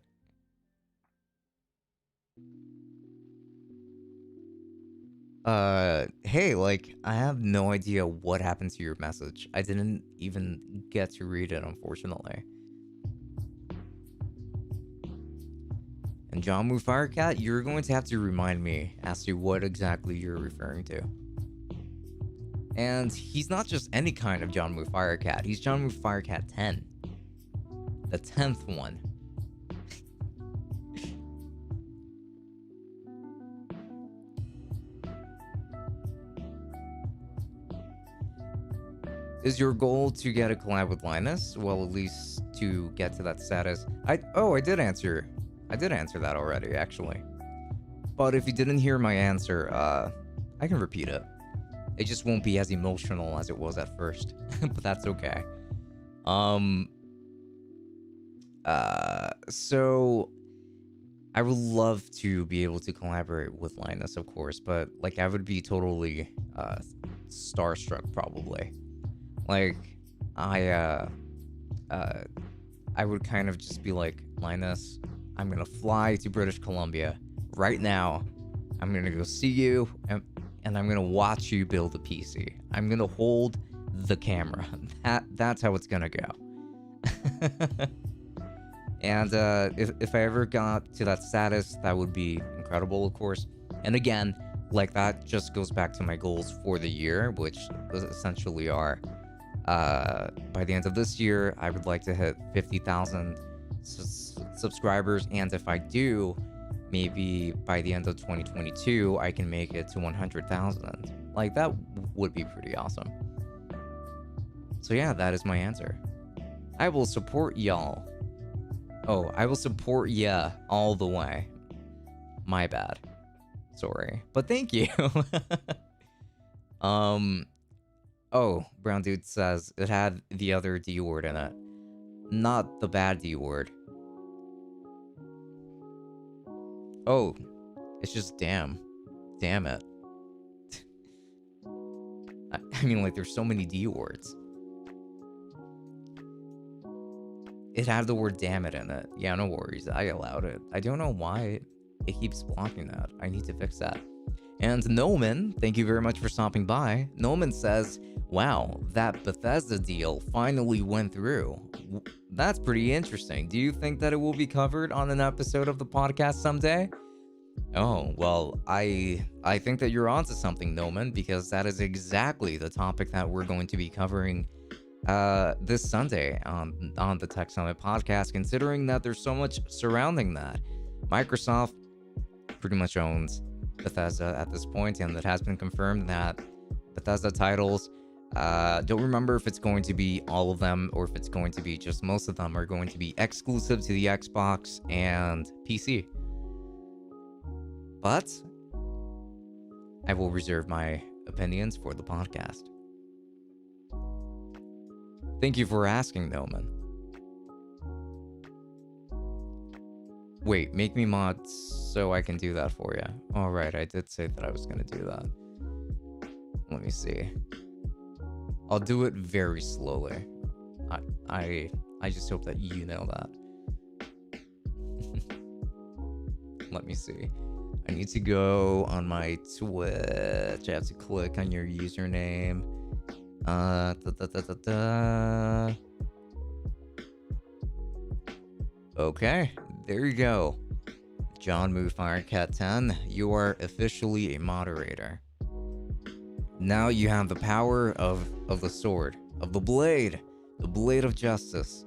Hey, like, I have no idea what happened to your message. I didn't even get to read it, unfortunately. And John Woo Firecat, you're going to have to remind me as to what exactly you're referring to. And he's not just any kind of John Woo Firecat. He's John Woo Firecat 10. The 10th one. Is your goal to get a collab with Linus? Well, at least to get to that status. I did answer that already, actually. But if you didn't hear my answer, I can repeat it. It just won't be as emotional as it was at first, but that's okay. So I would love to be able to collaborate with Linus, of course, but like I would be totally starstruck probably. Like I would kind of just be like, Linus, I'm gonna fly to British Columbia right now. I'm gonna go see you, and I'm gonna watch you build a PC. I'm gonna hold the camera. That's how it's gonna go. And if I ever got to that status, that would be incredible, of course. And again, like that just goes back to my goals for the year, which essentially are by the end of this year, I would like to hit 50,000 subscribers, and if I do, maybe by the end of 2022, I can make it to 100,000. Like, that would be pretty awesome. So yeah, that is my answer. I will support y'all. Oh, I will support ya all the way. My bad. Sorry. But thank you. Oh, Brown Dude says it had the other D word in it. Not the bad D word. Oh, it's just damn. Damn it. I mean, like, there's so many D words. It had the word damn it in it. Yeah, no worries. I allowed it. I don't know why it keeps blocking that. I need to fix that. And Noman, thank you very much for stopping by. Noman says, wow, that Bethesda deal finally went through. That's pretty interesting. Do you think that it will be covered on an episode of the podcast someday? Oh, well, I think that you're onto something, Noman, because that is exactly the topic that we're going to be covering this Sunday on the Tech Summit podcast, considering that there's so much surrounding that. Microsoft pretty much owns Bethesda at this point, and it has been confirmed that Bethesda titles, don't remember if it's going to be all of them or if it's going to be just most of them, are going to be exclusive to the Xbox and PC. But I will reserve my opinions for the podcast. Thank you for asking, Noman. Wait, make me mod so I can do that for you. All right, I did say that I was gonna do that. Let me see. I'll do it very slowly. I just hope that you know that. Let me see. I need to go on my Twitch. I have to click on your username. Okay, there you go. John Moo Firecat 10, you are officially a moderator. Now you have the power of the sword, of the blade of justice.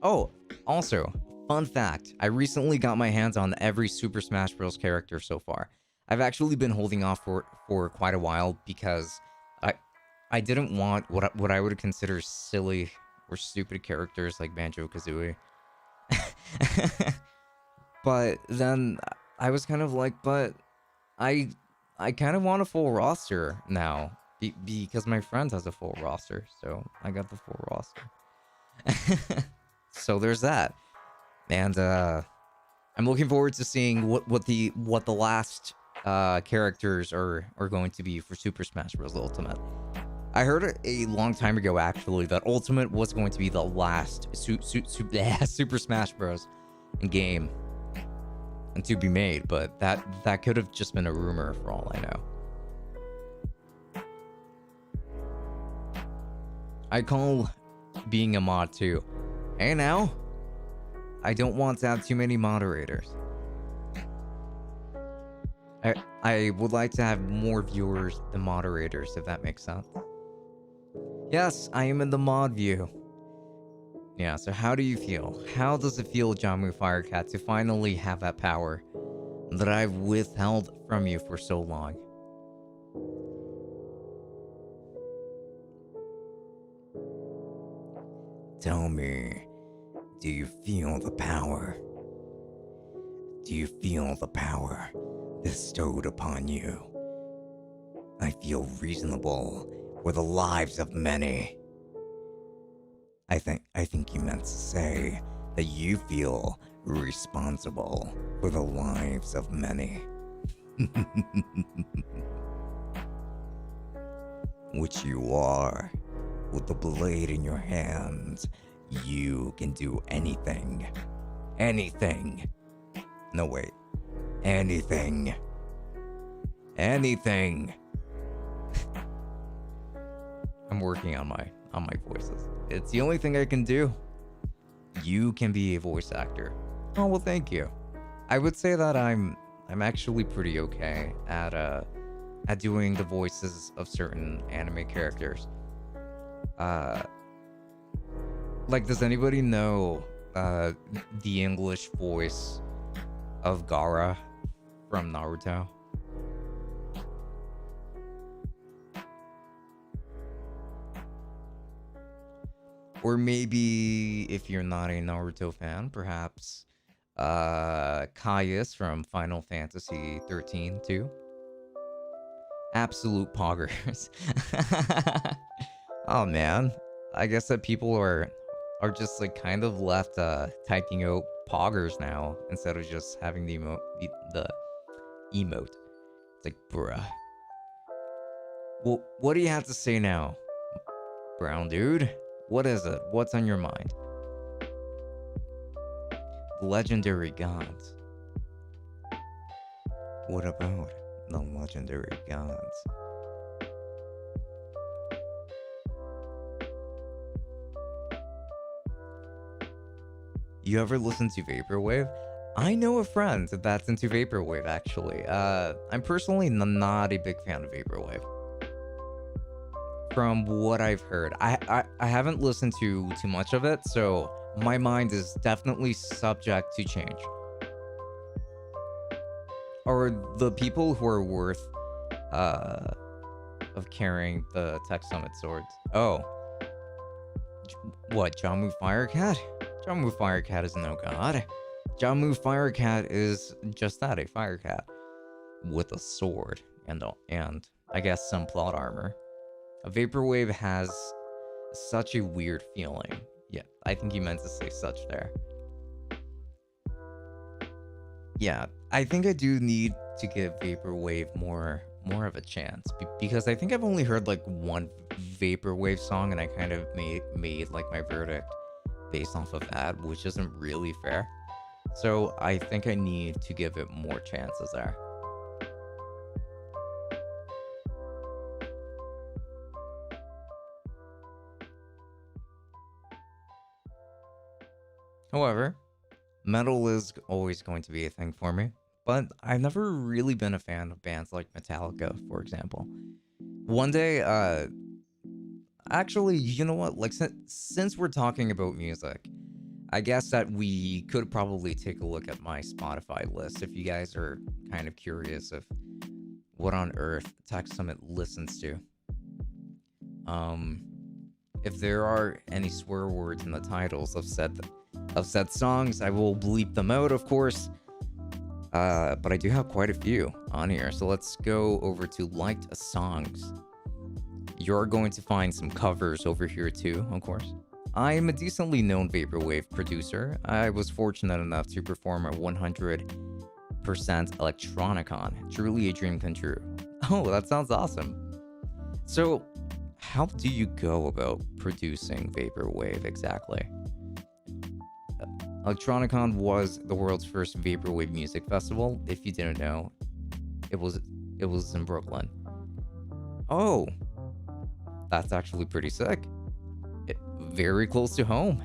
Oh, also, fun fact, I recently got my hands on every Super Smash Bros. Character so far. I've actually been holding off for quite a while because I didn't want what I would consider silly or stupid characters like Banjo-Kazooie. But then I was kind of like, but I kind of want a full roster now because my friend has a full roster, so I got the full roster. So there's that, and I'm looking forward to seeing what the last characters are going to be for Super Smash Bros. Ultimate. I heard a long time ago, actually, that Ultimate was going to be the last Super Smash Bros. Game and to be made, but that could have just been a rumor for all I know. I call being a mod too. Hey now, I don't want to have too many moderators. I would like to have more viewers than moderators, if that makes sense. Yes, I am in the mod view. Yeah, so how do you feel? How does it feel, Jamu Firecat, to finally have that power that I've withheld from you for so long? Tell me, do you feel the power? Do you feel the power bestowed upon you? I feel reasonable for the lives of many. I think you meant to say that you feel responsible for the lives of many. Which you are. With the blade in your hands, you can do anything. Anything. No, wait. Anything. Anything. I'm working on my voices. It's the only thing I can do. You can be a voice actor. Oh, well, thank you. I would say that I'm actually pretty okay at doing the voices of certain anime characters. Like, does anybody know the English voice of Gaara from Naruto? Or maybe, if you're not a Naruto fan, perhaps Caius from Final Fantasy 13 too. Absolute poggers. Oh man, I guess that people are just like kind of left typing out poggers now instead of just having the emote. It's like, bruh. Well, what do you have to say now, brown dude? What is it? What's on your mind? Legendary gods. What about the legendary gods? You ever listen to Vaporwave? I know a friend that's into Vaporwave, actually. I'm personally not a big fan of Vaporwave. From what I've heard, I haven't listened to too much of it, so my mind is definitely subject to change. Are the people who are worth of carrying the Tech Summit swords? Oh, what, Jamu Firecat? Jamu Firecat is no god. Jamu Firecat is just that, a Firecat with a sword and I guess some plot armor. A Vaporwave has such a weird feeling. Yeah, I think you meant to say such there. Yeah, I think I do need to give Vaporwave more of a chance because I think I've only heard like one Vaporwave song and I kind of made like my verdict based off of that, which isn't really fair. So I think I need to give it more chances there. However, metal is always going to be a thing for me, but I've never really been a fan of bands like Metallica, for example. One day, actually, you know what? Like, since we're talking about music, I guess that we could probably take a look at my Spotify list if you guys are kind of curious of what on earth Tech Summit listens to. If there are any swear words in the titles of said songs, I will bleep them out, of course. But I do have quite a few on here, so let's go over to liked songs. You're going to find some covers over here too, of course. I am a decently known Vaporwave producer. I was fortunate enough to perform a 100% electronicon. Truly a dream come true. Oh, that sounds awesome. So, how do you go about producing vaporwave exactly? Electronicon was the world's first vaporwave music festival. If you didn't know, it was in Brooklyn. Oh, that's actually pretty sick. Very close to home.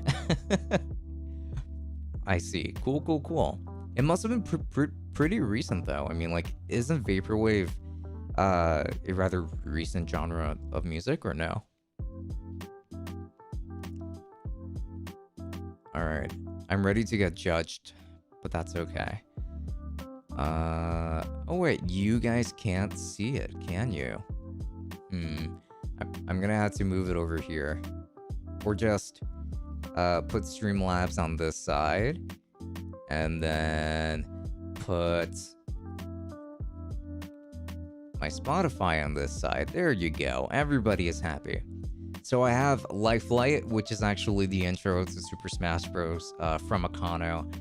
I see. Cool. It must have been pretty recent though. I mean, like, isn't vaporwave a rather recent genre of music, or no? All right. I'm ready to get judged, but that's okay. Oh wait, you guys can't see it, can you? I'm gonna have to move it over here. Or just put Streamlabs on this side, and then put my Spotify on this side. There you go. Everybody is happy. So I have Lifelight, which is actually the intro to Super Smash Bros. From Akano.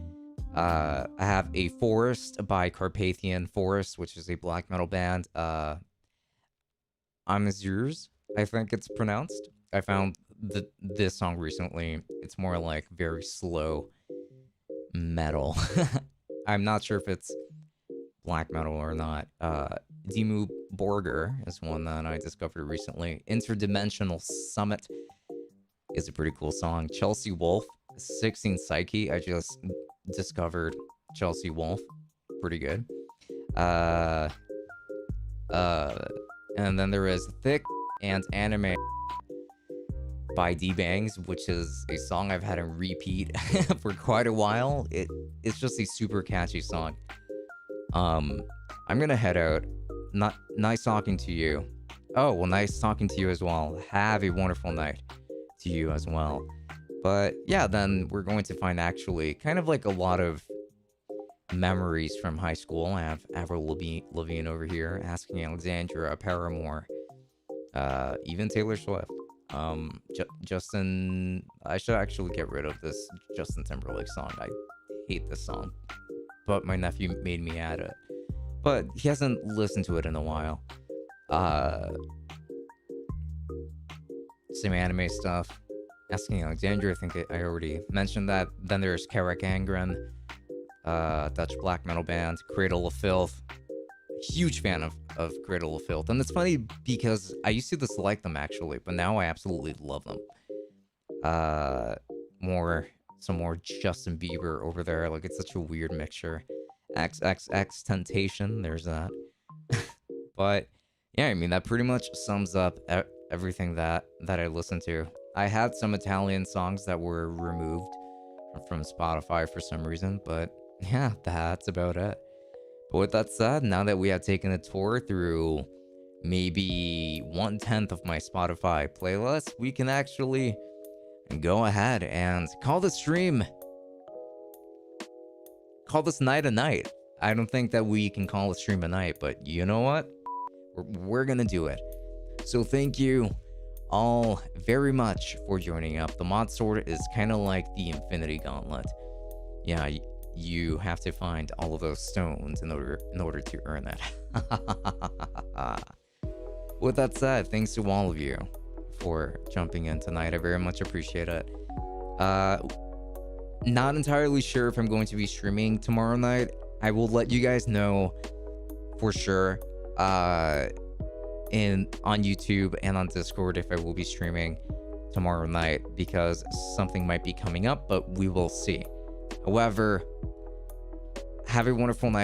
I have A Forest by Carpathian Forest, which is a black metal band. I'm Is Yours, I think it's pronounced. I found this song recently. It's more like very slow metal. I'm not sure if it's black metal or not. Dimmu Borgir is one that I discovered recently. Interdimensional Summit is a pretty cool song. Chelsea Wolfe, 16 Psyche. I just discovered Chelsea Wolfe. Pretty good. And then there is Thick and Anime by D-Bangs, which is a song I've had on repeat for quite a while. It's just a super catchy song. I'm gonna head out. Nice talking to you. Oh, well, nice talking to you as well. Have a wonderful night to you as well. But yeah, then we're going to find actually kind of like a lot of memories from high school. I have Avril Lavigne over here, Asking Alexandria, Paramore, even Taylor Swift. Justin, I should actually get rid of this Justin Timberlake song. I hate this song, but my nephew made me add it. But he hasn't listened to it in a while. Some anime stuff. Asking Alexandria, I think I already mentioned that. Then there's Karak Angren, Dutch black metal band, Cradle of Filth. Huge fan of Cradle of Filth. And it's funny because I used to dislike them actually, but now I absolutely love them. Some more Justin Bieber over there. Like, it's such a weird mixture. XXX Temptation, there's that. But yeah, I mean, that pretty much sums up everything that I listened to. I had some Italian songs that were removed from Spotify for some reason, but yeah, that's about it. But with that said, now that we have taken a tour through maybe 1/10 of my Spotify playlist, we can actually go ahead and call the stream. Call this night a night. I don't think that we can call the stream a night, but you know what? We're gonna do it. So thank you all very much for joining up. The mod sword is kind of like the Infinity Gauntlet. Yeah, you have to find all of those stones in order to earn it. With that said, thanks to all of you for jumping in tonight. I very much appreciate it. Not entirely sure if I'm going to be streaming tomorrow night. I will let you guys know for sure on YouTube and on Discord if I will be streaming tomorrow night, because something might be coming up, but we will see. However, have a wonderful night.